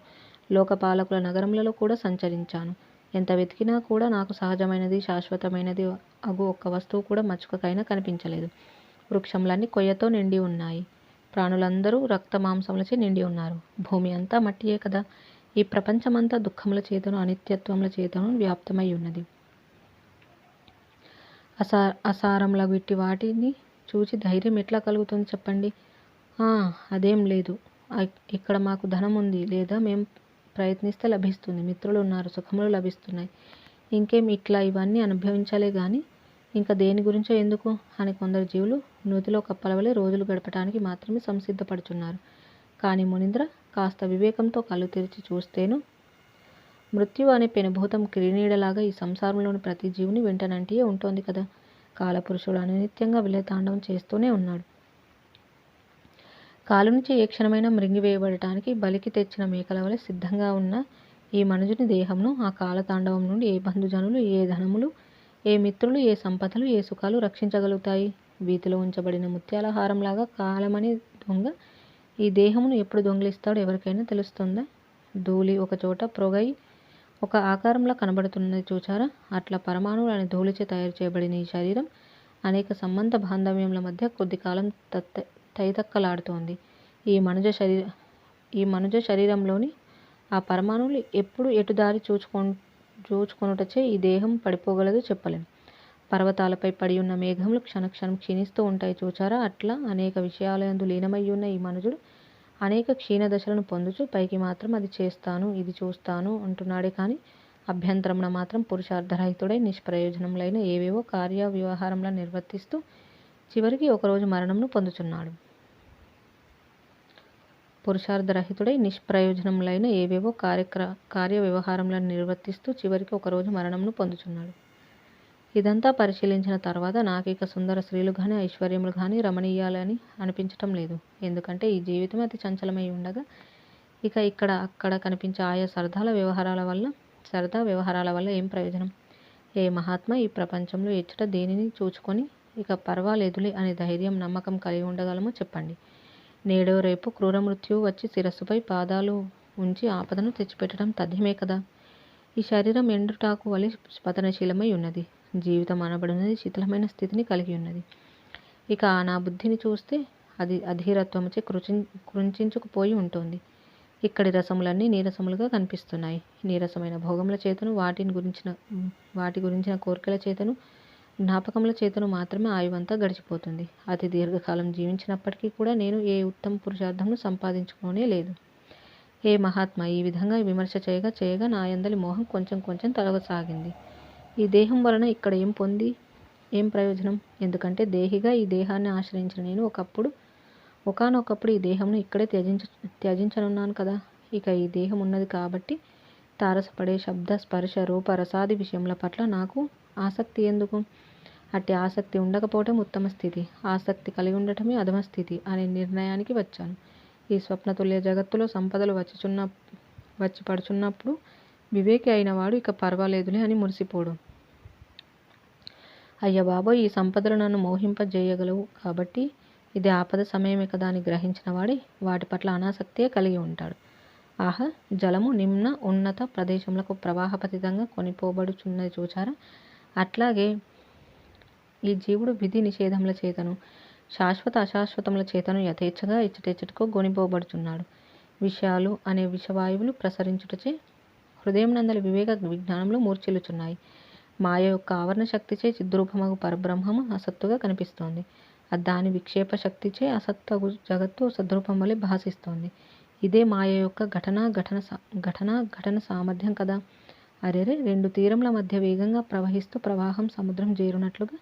లోకపాలకుల నగరములలో కూడా సంచరించాను. ఎంత వెతికినా కూడా నాకు సహజమైనది, శాశ్వతమైనది అగు ఒక్క వస్తువు కూడా మచ్చుకకైనా కనిపించలేదు. వృక్షములన్నీ కొయ్యతో నిండి ఉన్నాయి. ప్రాణులందరూ రక్త మాంసములచే నిండి ఉన్నారు. భూమి అంతా మట్టియే కదా. ఈ ప్రపంచమంతా దుఃఖముల చేతను, అనిత్యత్వముల చేతను వ్యాప్తమై ఉన్నది. అసారములగు ఇట్టి వాటిని చూచి ధైర్యం ఎట్లా కలుగుతుంది చెప్పండి? అదేం లేదు. ఇక్కడ మాకు ధనం ఉంది, లేదా మేము ప్రయత్నిస్తే లభిస్తుంది. మిత్రులు ఉన్నారు, సుఖములు లభిస్తున్నాయి. ఇంకేం ఇట్లా ఇవన్నీ అనుభవించాలే గాని ఇంకా దేని గురించో ఎందుకు అని కొందరు జీవులు నూతిలో కప్పలవలే రోజులు గడపటానికి మాత్రమే సంసిద్ధపడుచున్నారు. కానీ మునీంద్ర, కాస్త వివేకంతో కళ్ళు తెరిచి చూస్తేను మృత్యువు అనే పెనుభూతం క్రిమినీడలాగా ఈ సంసారంలోని ప్రతి జీవుని వెంటనంటియే ఉంటోంది కదా. కాలపురుషుడు అనిత్యంగా విలయతాండవం చేస్తూనే ఉన్నాడు. కాలు నుంచి ఏ క్షణమైనా మృంగివేయబడటానికి బలికి తెచ్చిన మేకల వలె సిద్ధంగా ఉన్న ఈ మనుజుని దేహంను ఆ కాలతాండవం నుండి ఏ బంధుజనులు, ఏ ధనములు, ఏ మిత్రులు, ఏ సంపదలు, ఏ సుఖాలు రక్షించగలుగుతాయి? వీధిలో ఉంచబడిన ముత్యాల హారంలాగా కాలమనే దొంగ ఈ దేహమును ఎప్పుడు దొంగిలిస్తాడో ఎవరికైనా తెలుస్తుందా? ధూళి ఒకచోట ప్రొగై ఒక ఆకారంలా కనబడుతున్నది చూచారా? అట్లా పరమాణువులు అనే ధూళిచే తయారు చేయబడిన ఈ శరీరం అనేక సంబంధ బాంధవ్యముల మధ్య కొద్ది కాలం తైతక్కలాడుతోంది. ఈ మనుజ శరీరంలోని ఆ పరమాణువులు ఎప్పుడు ఎటు దారి చూచుకొనుటచే ఈ దేహం పడిపోగలదో చెప్పలేం. పర్వతాలపై పడి ఉన్న మేఘములు క్షణక్షణం క్షీణిస్తూ ఉంటాయి చూచారా? అట్లా అనేక విషయాలయందు లీనమయ్యున్న ఈ మనుజుడు అనేక క్షీణ దశలను పొందుచు పైకి మాత్రం అది చేస్తాను, ఇది చూస్తాను అంటున్నాడే కానీ అభ్యంతరమున మాత్రం పురుషార్థరహితుడై నిష్ప్రయోజనములైన ఏవేవో కార్య వ్యవహారములను నిర్వర్తిస్తూ చివరికి ఒకరోజు మరణమును పొందుచున్నాడు. పురుషార్థరహితుడై నిష్ప్రయోజనములైన ఏవేవో కార్య వ్యవహారములను నిర్వర్తిస్తూ చివరికి ఒకరోజు మరణమును పొందుచున్నాడు. ఇదంతా పరిశీలించిన తర్వాత నాకిక సుందర స్త్రీలు గాని, ఐశ్వర్యములు గాని రమణీయాలని అనిపించటం లేదు. ఎందుకంటే ఈ జీవితం అతి చంచలమై ఉండగా ఇక ఇక్కడ అక్కడ కనిపించే ఆయా సరదా వ్యవహారాల వల్ల ఏం ప్రయోజనం? ఏ మహాత్మ ఈ ప్రపంచంలో ఎచ్చట దేనిని చూచుకొని ఇక పర్వాలేదులే అనే ధైర్యం, నమ్మకం కలిగి ఉండగలమో చెప్పండి. నేడో రేపు క్రూర మృత్యువు వచ్చి శిరస్సుపై పాదాలు ఉంచి ఆపదను తెచ్చిపెట్టడం తథ్యమే కదా. ఈ శరీరం ఎండుటాకు వలె పతనశీలమై ఉన్నది. జీవితం అనబడినది శిథిలమైన స్థితిని కలిగి ఉన్నది. ఇక నా బుద్ధిని చూస్తే అది అధీరత్వముచే కృంచుకుపోయి ఉంటుంది. ఇక్కడి రసములన్నీ నీరసములుగా కనిపిస్తున్నాయి. నీరసమైన భోగముల చేతను, వాటి గురించిన కోరికల చేతను, జ్ఞాపకముల చేతను మాత్రమే ఆయువంతా గడిచిపోతుంది. అతి దీర్ఘకాలం జీవించినప్పటికీ కూడా నేను ఏ ఉత్తమ పురుషార్థమును సంపాదించుకోనే లేదు. ఏ మహాత్మ ఈ విధంగా విమర్శ చేయగా నా యందలి మోహం కొంచెం తొలగసాగింది. ఈ దేహం వలన ఇక్కడ ఏం ప్రయోజనం? ఎందుకంటే దేహిగా ఈ దేహాన్ని ఆశ్రయించిన నేను ఒకానొకప్పుడు ఈ దేహంను ఇక్కడే త్యజించనున్నాను కదా. ఇక ఈ దేహం ఉన్నది కాబట్టి తారసపడే శబ్ద, స్పర్శ, రూప, రసాది విషయముల పట్ల నాకు ఆసక్తి ఎందుకు? అట్టి ఆసక్తి ఉండకపోవటం ఉత్తమ స్థితి, ఆసక్తి కలిగి ఉండటమే అధమ స్థితి అనే నిర్ణయానికి వచ్చాను. ఈ స్వప్నతుల్య జగత్తులో సంపదలు వచ్చి పడుచున్నప్పుడు వివేకి అయిన వాడు ఇక పర్వాలేదులే అని మురిసిపోడు. అయ్య బాబోయ్, ఈ సంపదలు నన్ను మోహింపజేయగలవు కాబట్టి ఇది ఆపద సమయమే కదా అని గ్రహించిన వాడే వాటి పట్ల అనాసక్తియే కలిగి ఉంటాడు. ఆహా, జలము నిమ్న ఉన్నత ప్రదేశములకు ప్రవాహపతితంగా కొనిపోబడుచున్నది చూచారా? అట్లాగే ఈ జీవుడు విధి నిషేధముల చేతను, శాశ్వత అశాశ్వతముల చేతను యథేచ్ఛగా ఎచ్చటెచ్చటకో గొనిపోబడుచున్నాడు. విషయాలు అనే విషవాయువులు ప్రసరించుటచే హృదయం నందలి వివేక విజ్ఞానంలో మూర్ఛిల్లుచున్నాయి. మాయ యొక్క ఆవరణ శక్తిచే చిద్రూపమగు పరబ్రహ్మము అసత్తుగా కనిపిస్తోంది. దాని విక్షేప శక్తిచే అసత్తగు జగత్తు సద్రూపం వలె భాసిస్తోంది. ఇదే మాయ యొక్క ఘటన సామర్థ్యం కదా. అరెరే, రెండు తీరముల మధ్య వేగంగా ప్రవహిస్తూ ప్రవాహం సముద్రం చేరునట్లుగా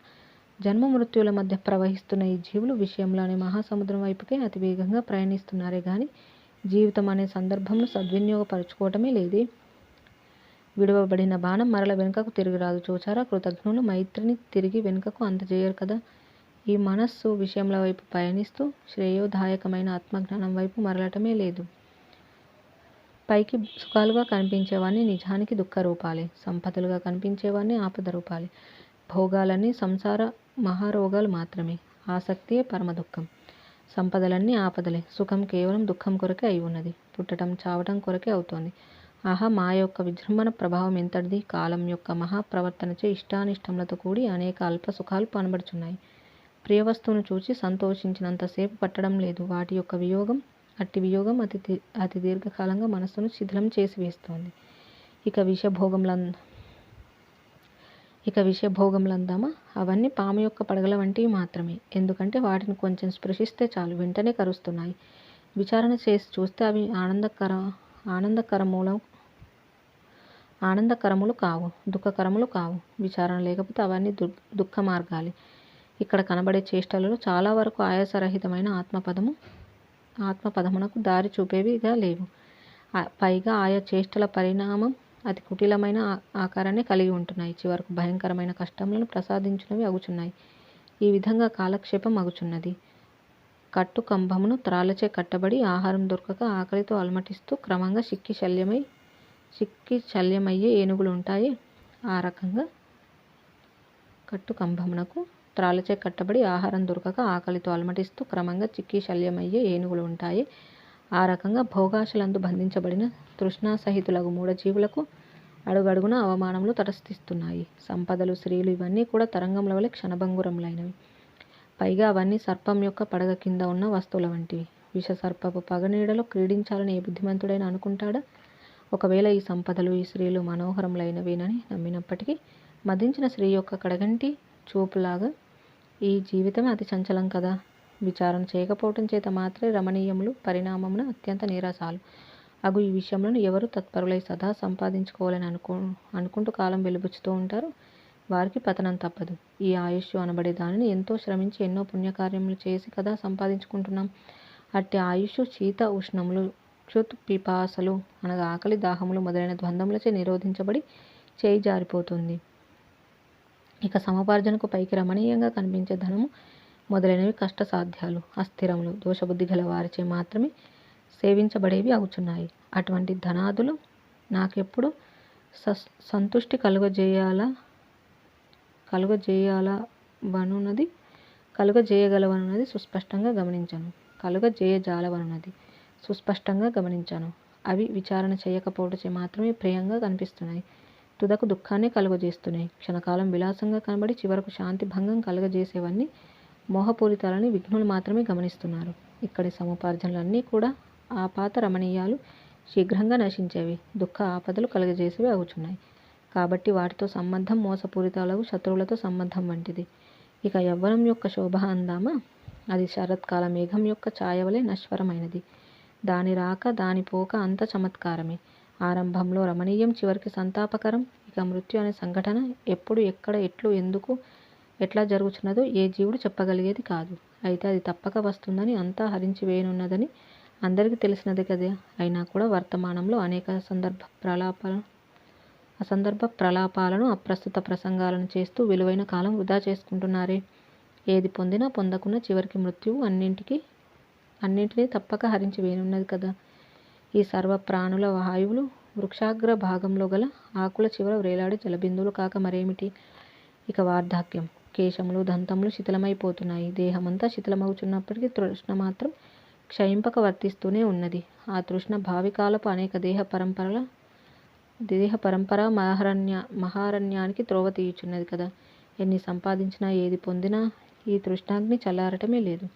జన్మ మృత్యువుల మధ్య ప్రవహిస్తున్న ఈ జీవులు విషయంలో అనే మహాసముద్రం వైపుకే అతి వేగంగా ప్రయాణిస్తున్నారే గాని జీవితం అనే సందర్భంను సద్వినియోగపరచుకోవటమే లేదే. విడువబడిన బాణం మరల వెనుకకు తిరిగిరాదు చూచారా? కృతజ్ఞులు మైత్రిని తిరిగి వెనుకకు అందజేయరు కదా. ఈ మనస్సు విషయముల వైపు పయనిస్తూ శ్రేయోదాయకమైన ఆత్మజ్ఞానం వైపు మరలటమే లేదు. పైకి సుఖాలుగా కనిపించేవాన్ని నిజానికి దుఃఖ రూపాలే, సంపదలుగా కనిపించేవాన్ని ఆపద రూపాలే. భోగాలన్నీ సంసార మహారోగాలు మాత్రమే. ఆసక్తియే పరమ దుఃఖం. సంపదలన్నీ ఆపదలే. సుఖం కేవలం దుఃఖం కొరకే అయి ఉన్నది. పుట్టడం చావటం కొరకే అవుతోంది. ఆహా! మాయ యొక్క విజృంభణ ప్రభావం ఎంతటిది! కాలం యొక్క మహాప్రవర్తనచే ఇష్టానిష్టములతో కూడి అనేక అల్ప సుఖాలు కనబడుచున్నాయి. ప్రియవస్తువును చూచి సంతోషించినంతసేపు పట్టడం లేదు. వాటి యొక్క వియోగం, అట్టి వియోగం అతి దీర్ఘకాలంగా మనస్సును శిథిలం చేసి వేస్తోంది. ఇక విషయభోగములందామా? అవన్నీ పాము యొక్క పడగల వంటివి మాత్రమే. ఎందుకంటే వాటిని కొంచెం స్పృశిస్తే చాలు వెంటనే కరుస్తున్నాయి. విచారణ చేసి చూస్తే అవి ఆనందకరములు కావు, దుఃఖకరములు కావు. విచారణ లేకపోతే అవన్నీ దుఃఖ మార్గాలే. ఇక్కడ కనబడే చేష్టలలో చాలా వరకు ఆయాసరహితమైన ఆత్మపదమునకు దారి చూపేవిగా లేవు. పైగా ఆయా చేష్టల పరిణామం అతి కుటిలమైన ఆకారాన్ని కలిగి ఉంటున్నాయి. చివరకు భయంకరమైన కష్టములను ప్రసాదించునవి అగుచున్నాయి. ఈ విధంగా కాలక్షేపం అగుచున్నది. కట్టు కంబమును త్రాళ్ళచే కట్టబడి ఆహారం దొరకక ఆకలితో అలమటిస్తూ క్రమంగా చిక్కి శల్యమయ్యే ఏనుగులుంటాయే ఆ రకంగా కట్టు కంబమునకు త్రాళ్ళచే కట్టబడి ఆహారం దొరకక ఆకలితో అలమటిస్తూ క్రమంగా చిక్కి శల్యమయ్యే ఏనుగులు ఉంటాయి. ఆ రకంగా భోగాశలందు బంధించబడిన తృష్ణాసహితులగు మూఢజీవులకు అడుగడుగున అవమానములు తటస్థిస్తున్నాయి. సంపదలు, స్త్రీలు ఇవన్నీ కూడా తరంగముల వలె క్షణభంగురములైనవి. పైగా అవన్నీ సర్పం యొక్క పడగ కింద ఉన్న వస్తువుల వంటివి. విషసర్పపు పగనీడలో క్రీడించాలని ఏ బుద్ధిమంతుడైనా అనుకుంటాడా? ఒకవేళ ఈ సంపదలు, ఈ స్త్రీలు మనోహరములైనవేనని నమ్మినప్పటికీ మదించిన స్త్రీ యొక్క కడగంటి చూపులాగా ఈ జీవితమే అతి చంచలం కదా. విచారణ చేయకపోవటం చేత మాత్రమే రమణీయములు పరిణామమున అత్యంత నీరసాలు అగు ఈ విషయములను ఎవరు తత్పరులై సదా సంపాదించుకోవాలని అనుకుంటూ కాలం వెలుబుచ్చుతూ ఉంటారు, వారికి పతనం తప్పదు. ఈ ఆయుష్షు అనబడే దానిని ఎంతో శ్రమించి ఎన్నో పుణ్యకార్యములు చేసి కదా సంపాదించుకుంటున్నాం. అట్టి ఆయుష్షు శీత ఉష్ణములు, క్షుత్ పిపాసలు అనగా ఆకలి దాహములు మొదలైన ద్వంద్వములచే నిరోధించబడి చేయి జారిపోతుంది. ఇక సముపార్జనకు పైకి రమణీయంగా కనిపించే ధనము మొదలైనవి కష్టసాధ్యాలు, అస్థిరములు, దోషబుద్ధి గల వారిచే మాత్రమే సేవించబడేవి అవుచున్నాయి. అటువంటి ధనాదులు నాకెప్పుడు సంతుష్టి కలుగజేయగలవనున్నది సుస్పష్టంగా గమనించాను. అవి విచారణ చేయకపోవటచే మాత్రమే ప్రియంగా కనిపిస్తున్నాయి. తుదకు దుఃఖాన్ని కలుగజేస్తున్నాయి. క్షణకాలం విలాసంగా కనబడి చివరకు శాంతి భంగం కలుగజేసేవన్నీ మోహపూరితాలని విఘ్నులు మాత్రమే గమనిస్తున్నారు. ఇక్కడి సముపార్జనలన్నీ కూడా ఆపాత రమణీయాలు, శీఘ్రంగా నశించేవి, దుఃఖ ఆపదలు కలుగజేసేవి అవుచున్నాయి. కాబట్టి వాటితో సంబంధం మోసపూరితాలకు శత్రువులతో సంబంధం వంటిది. ఇక యవ్వనం యొక్క శోభ అందామా? అది శరత్కాల మేఘం యొక్క ఛాయవలే నశ్వరమైనది. దాని రాక దాని పోక అంత చమత్కారమే. ఆరంభంలో రమణీయం, చివరికి సంతాపకరం. ఇక మృత్యు అనే సంఘటన ఎప్పుడు, ఎక్కడ, ఎట్లు, ఎందుకు, ఎట్లా జరుగుచున్నదో ఏ జీవుడు చెప్పగలిగేది కాదు. అయితే అది తప్పక వస్తుందని, అంతా హరించి వేయనున్నదని అందరికీ తెలిసినదే కదా. అయినా కూడా వర్తమానంలో అనేక అసందర్భ ప్రలాపాలను, అప్రస్తుత ప్రసంగాలను చేస్తూ విలువైన కాలం వృధా చేసుకుంటున్నారే. ఏది పొందినా పొందకున్నా చివరికి మృత్యువు అన్నింటినీ తప్పక హరించి వేయనున్నది కదా. ఈ సర్వ ప్రాణుల వాయువులు వృక్షాగ్ర భాగంలో గల ఆకుల చివర వ్రేలాడే జలబిందువులు కాక మరేమిటి? ఇక వార్ధక్యం. కేశములు, దంతములు శిథిలమైపోతున్నాయి. దేహమంతా శిథిలమవుచున్నప్పటికీ తృష్ణ మాత్రం క్షయింపక వర్తిస్తూనే ఉన్నది. ఆ తృష్ణ భావికాలపు అనేక దేహ పరంపర మహారణ్యానికి త్రోవ తీయుచున్నది కదా. ఎన్ని సంపాదించినా, ఏది పొందినా ఈ తృష్ణాగ్ని చల్లారటమే లేదు.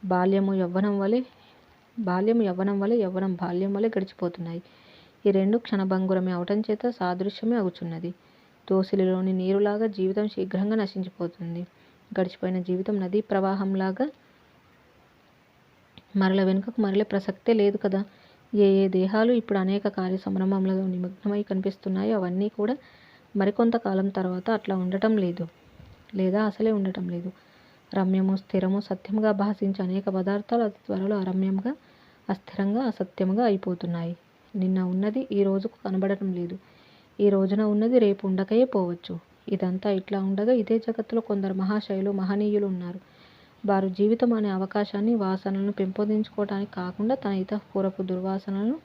బాల్యము యవ్వనం వలె, యవ్వనం బాల్యం వలె గడిచిపోతున్నాయి. ఈ రెండు క్షణభంగురమే అవటం చేత సాదృశ్యమే అగుచున్నది. దోసిలిలోని నీరులాగా జీవితం శీఘ్రంగా నశించిపోతుంది. గడిచిపోయిన జీవితం నదీ ప్రవాహంలాగా మరల వెనుకకు మరలే ప్రసక్తే లేదు కదా. ఏ దేహాలు ఇప్పుడు అనేక కార్య సంభ్రమములలో నిమగ్నమై కనిపిస్తున్నాయో అవన్నీ కూడా మరికొంత కాలం తర్వాత అట్లా ఉండటం లేదు, లేదా అసలే ఉండటం లేదు. రమ్యము, స్థిరము, సత్యముగా భాషించే అనేక పదార్థాలు అతి త్వరలో అరమ్యంగా, అస్థిరంగా, అసత్యముగా అయిపోతున్నాయి. నిన్న ఉన్నది ఈ రోజుకు కనబడటం లేదు. ఈ రోజున ఉన్నది రేపు ఉండకయే పోవచ్చు. ఇదంతా ఇట్లా ఉండగా ఇదే జగత్తులో కొందరు మహాశయులు, మహనీయులు ఉన్నారు. వారు జీవితం అనే అవకాశాన్ని, వాసనలను పెంపొందించుకోవటానికి కాకుండా తన ఇతఃపూర్వపు దుర్వాసనలను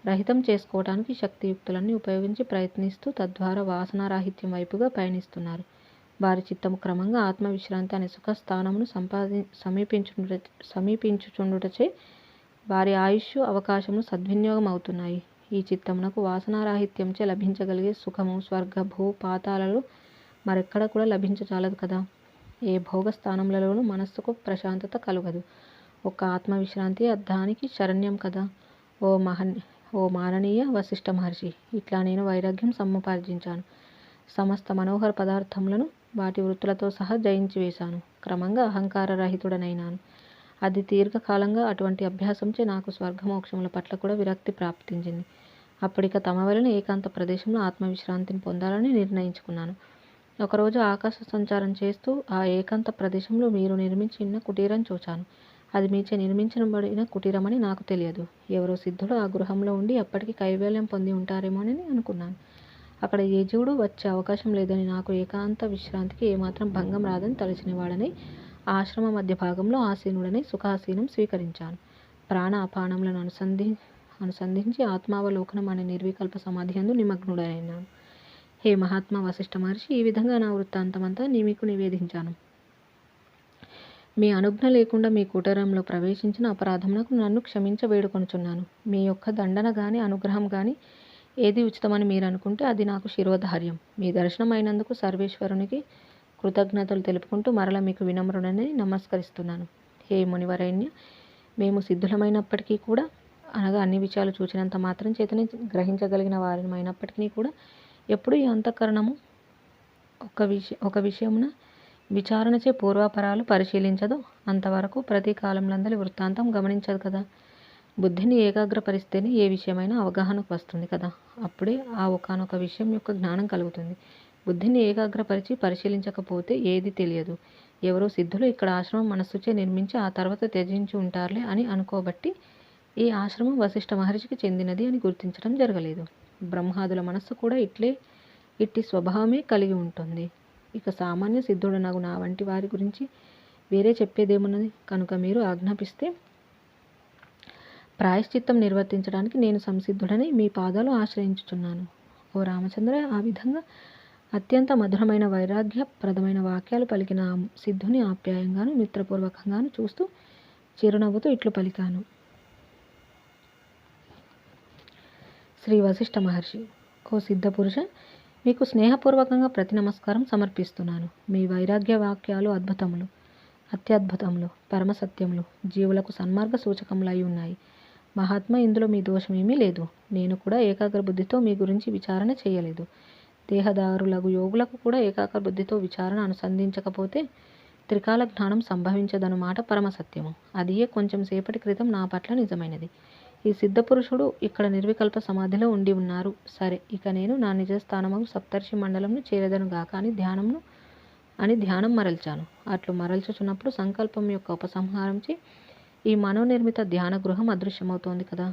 రహితం చేసుకోవటానికి శక్తియుక్తులన్నీ ఉపయోగించి ప్రయత్నిస్తూ తద్వారా వాసనారాహిత్యం వైపుగా పయనిస్తున్నారు. వారి చిత్తము క్రమంగా ఆత్మవిశ్రాంతి అనే సుఖస్థానమును సమీపించుచుండుటచే వారి ఆయుష్షు, అవకాశములు సద్వినియోగం అవుతున్నాయి. ఈ చిత్తమునకు వాసనారాహిత్యంచే లభించగలిగే సుఖము స్వర్గ భూ పాతాలలో మరెక్కడ కూడా లభించచాలదు కదా. ఏ భోగ స్థానములలోనూ మనస్సుకు ప్రశాంతత కలుగదు. ఒక్క ఆత్మవిశ్రాంతి దానికి శరణ్యం కదా. ఓ మాననీయ వశిష్ఠ మహర్షి, ఇట్లా నేను వైరాగ్యం సముపార్జించాను. సమస్త మనోహర పదార్థములను వాటి వృత్తులతో సహా జయించి వేశాను. క్రమంగా అహంకార రహితుడనైనాను. అది దీర్ఘకాలంగా అటువంటి అభ్యాసంచే నాకు స్వర్గమోక్షముల పట్ల కూడా విరక్తి ప్రాప్తించింది. అప్పటిక తమ వలన ఏకాంత ప్రదేశంలో ఆత్మవిశ్రాంతిని పొందాలని నిర్ణయించుకున్నాను. ఒకరోజు ఆకాశ సంచారం చేస్తూ ఆ ఏకాంత ప్రదేశంలో మీరు నిర్మించిన కుటీరం చూచాను. అది మీచే నిర్మించబడిన కుటీరమని నాకు తెలియదు. ఎవరో సిద్ధుడు ఆ గృహంలో ఉండి అప్పటికి కైవల్యం పొంది ఉంటారేమోనని అనుకున్నాను. అక్కడ ఏ జీవుడు వచ్చే అవకాశం లేదని, నాకు ఏకాంత విశ్రాంతికి ఏమాత్రం భంగం రాదని తలచినవాడని ఆశ్రమ మధ్య భాగంలో ఆసీనుడని సుఖాసీనం స్వీకరించాను. ప్రాణ అపానములను అనుసంధించి ఆత్మావలోకనం అనే నిర్వికల్ప సమాధి యందు నిమగ్నుడైనాను. హే మహాత్మా వశిష్ఠ మహర్షి, ఈ విధంగా నా వృత్తాంతమంతా మీకు నివేదించాను. మీ అనుజ్ఞ లేకుండా మీ కుటీరంలో ప్రవేశించిన అపరాధమునకు నన్ను క్షమించ వేడుకొనుచున్నాను. మీ యొక్క దండన గాని అనుగ్రహం గాని ఏది ఉచితమని మీరు అనుకుంటే అది నాకు శిరోధార్యం. మీ దర్శనం అయినందుకు సర్వేశ్వరునికి కృతజ్ఞతలు తెలుపుకుంటూ మరల మీకు వినమ్రుడని నమస్కరిస్తున్నాను. హే మునివరైన్య, మేము సిద్ధులమైనప్పటికీ కూడా, అనగా అన్ని విషయాలు చూచినంత మాత్రం చేతనే గ్రహించగలిగిన వారిమైనప్పటికీ కూడా, ఎప్పుడు ఈ అంతఃకరణము ఒక విషయమున విచారణచే పూర్వాపరాలు పరిశీలించదో అంతవరకు ప్రతి కాలంలందలి వృత్తాంతం గమనించదు కదా. బుద్ధిని ఏకాగ్రపరిస్తేనే ఏ విషయమైనా అవగాహనకు వస్తుంది కదా. అప్పుడే ఆ ఒకానొక విషయం యొక్క జ్ఞానం కలుగుతుంది. బుద్ధిని ఏకాగ్రపరిచి పరిశీలించకపోతే ఏది తెలియదు. ఎవరో సిద్ధులు ఇక్కడ ఆశ్రమం మనస్సుచే నిర్మించి ఆ తర్వాత త్యజించి ఉంటారులే అని అనుకోబట్టి ఈ ఆశ్రమం వశిష్ఠ మహర్షికి చెందినది అని గుర్తించడం జరగలేదు. బ్రహ్మాదుల మనస్సు కూడా ఇట్టి స్వభావమే కలిగి ఉంటుంది. ఇక సామాన్య సిద్ధుడనగు నా వంటి వారి గురించి వేరే చెప్పేదేమున్నది. కనుక మీరు ఆజ్ఞాపిస్తే ప్రాయశ్చిత్తం నిర్వర్తించడానికి నేను సంసిద్ధుడని మీ పాదాలు ఆశ్రయించుచున్నాను. ఓ రామచంద్ర, ఆ విధంగా అత్యంత మధురమైన వైరాగ్యప్రదమైన వాక్యాలు పలికిన ఆ సిద్ధుని ఆప్యాయంగాను మిత్రపూర్వకంగాను చూస్తూ చిరునవ్వుతూ ఇట్లు పలికాను. శ్రీ వశిష్ఠ మహర్షి: ఓ సిద్ధ పురుష, మీకు స్నేహపూర్వకంగా ప్రతి నమస్కారం సమర్పిస్తున్నాను. మీ వైరాగ్య వాక్యాలు అద్భుతములు, అత్యద్భుతములు, పరమసత్యములు, జీవులకు సన్మార్గ సూచకములై ఉన్నాయి. మహాత్మ, ఇందులో మీ దోషమేమీ లేదు. నేను కూడా ఏకాగ్ర బుద్ధితో మీ గురించి విచారణ చేయలేదు. దేహదారులగు యోగులకు కూడా ఏకాగ్ర బుద్ధితో విచారణ అనుసంధించకపోతే త్రికాల జ్ఞానం సంభవించదను మాట పరమసత్యము. అదియే కొంచెం సేపటి క్రితం నా పట్ల నిజమైనది. ఈ సిద్ధపురుషుడు ఇక్కడ నిర్వికల్ప సమాధిలో ఉండి ఉన్నారు. సరే, ఇక నేను నా నిజస్థానము సప్తర్షి మండలంను చేరదను గాక అని ధ్యానం మరల్చాను. అట్లు మరల్చుచున్నప్పుడు సంకల్పం యొక్క ఉపసంహారంచి ఈ మనోనిర్మిత ధ్యాన గృహం అదృశ్యమవుతోంది కదా.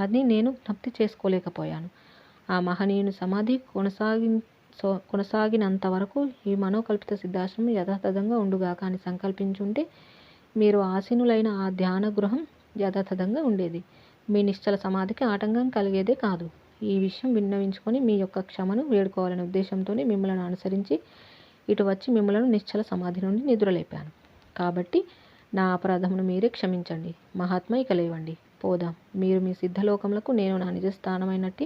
అది నేను జ్ఞప్తి చేసుకోలేకపోయాను. ఆ మహనీయుని సమాధి కొనసాగినంత వరకు ఈ మనోకల్పిత సిద్ధాశ్రమం యథాతథంగా ఉండుగాక అని సంకల్పించుంటే మీరు ఆసీనులైన ఆ ధ్యాన గృహం యథాతథంగా ఉండేది. మీ నిశ్చల సమాధికి ఆటంకం కలిగేదే కాదు. ఈ విషయం విన్నవించుకొని మీ యొక్క క్షమను వేడుకోవాలనే ఉద్దేశంతోనే మిమ్మల్ని అనుసరించి ఇటు వచ్చి మిమ్మల్ని నిశ్చల సమాధి నుండి నిద్రలేపాను. కాబట్టి నా అపరాధమును మీరే క్షమించండి. మహాత్మ, ఇక లేవండి, పోదాం. మీరు మీ సిద్ధలోకములకు, నేను నా నిజస్థానమైనట్టి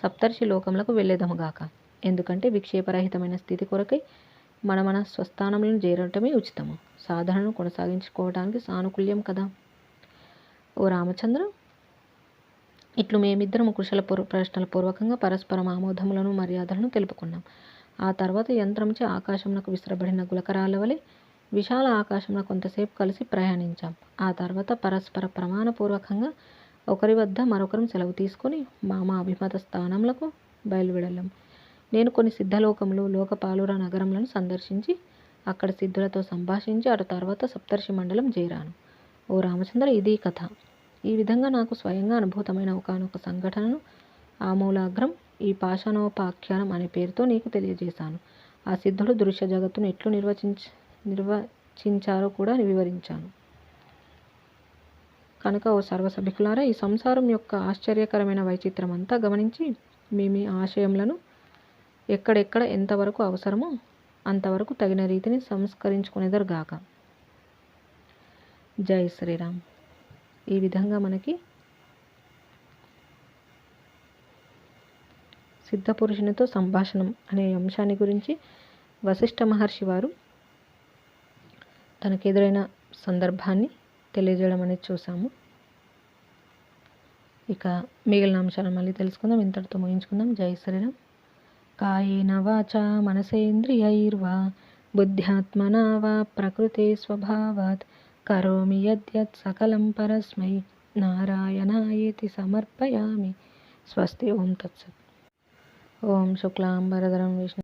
సప్తర్షి లోకములకు వెళ్ళేదముగాక. ఎందుకంటే విక్షేపరహితమైన స్థితి కొరకై మన స్వస్థానములను చేరటమే ఉచితము. సాధనను కొనసాగించుకోవడానికి సానుకూల్యం కదా. ఓ రామచంద్ర, ఇట్లు మేమిద్దరము కుశల ప్రశ్నల పూర్వకంగా పరస్పరం ఆమోదములను మర్యాదలను తెలుపుకున్నాం. ఆ తర్వాత యంత్రంచే ఆకాశమునకు విసరబడిన గులకరాల వలె విశాల ఆకాశంలో కొంతసేపు కలిసి ప్రయాణించాం. ఆ తర్వాత పరస్పర ప్రమాణపూర్వకంగా ఒకరి వద్ద మరొకరం సెలవు తీసుకొని మా అభిమత స్థానములకు బయలువెడలాం. నేను కొన్ని సిద్ధలోకములు, లోకపాలుర నగరములను సందర్శించి అక్కడ సిద్ధులతో సంభాషించి అటు తర్వాత సప్తర్షి మండలం చేరాను. ఓ రామచంద్ర, ఇది కథ. ఈ విధంగా నాకు స్వయంగా అనుభూతమైన ఒకానొక సంఘటనను ఆమూలాగ్రం ఈ పాషాణోపాఖ్యానం అనే పేరుతో నీకు తెలియజేశాను. ఆ సిద్ధుడు దృశ్య జగత్తును ఎట్లు నిర్వచించారో కూడా వివరించాను. కనుక ఓ సర్వసభికులారా, ఈ సంసారం యొక్క ఆశ్చర్యకరమైన వైచిత్రం అంతా గమనించి మీ ఆశయములను ఎక్కడెక్కడ ఎంతవరకు అవసరమో అంతవరకు తగిన రీతిని సంస్కరించుకునేదరుగాక. జై శ్రీరామ్. ఈ విధంగా మనకి సిద్ధపురుషునితో సంభాషణం అనే అంశాన్ని గురించి వశిష్ఠ మహర్షి వారు తనకెదురైన సందర్భాన్ని తెలియజేయడం అనేది చూసాము. ఇక మిగిలిన అంశాలను మళ్ళీ తెలుసుకుందాం. ఇంతటితో ముగించుకుందాం. జై శ్రీరామ్. కాయేన వాచా మనసేంద్రియైర్వా బుద్ధ్యాత్మనా వా ప్రకృతే స్వభావాత్ కరోమి యద్యత్ సకలం పరస్మై నారాయణాయేతి సమర్పయామి. స్వస్తి. ఓం తత్సత్. ఓం శుక్లాంబరధరం విష్ణు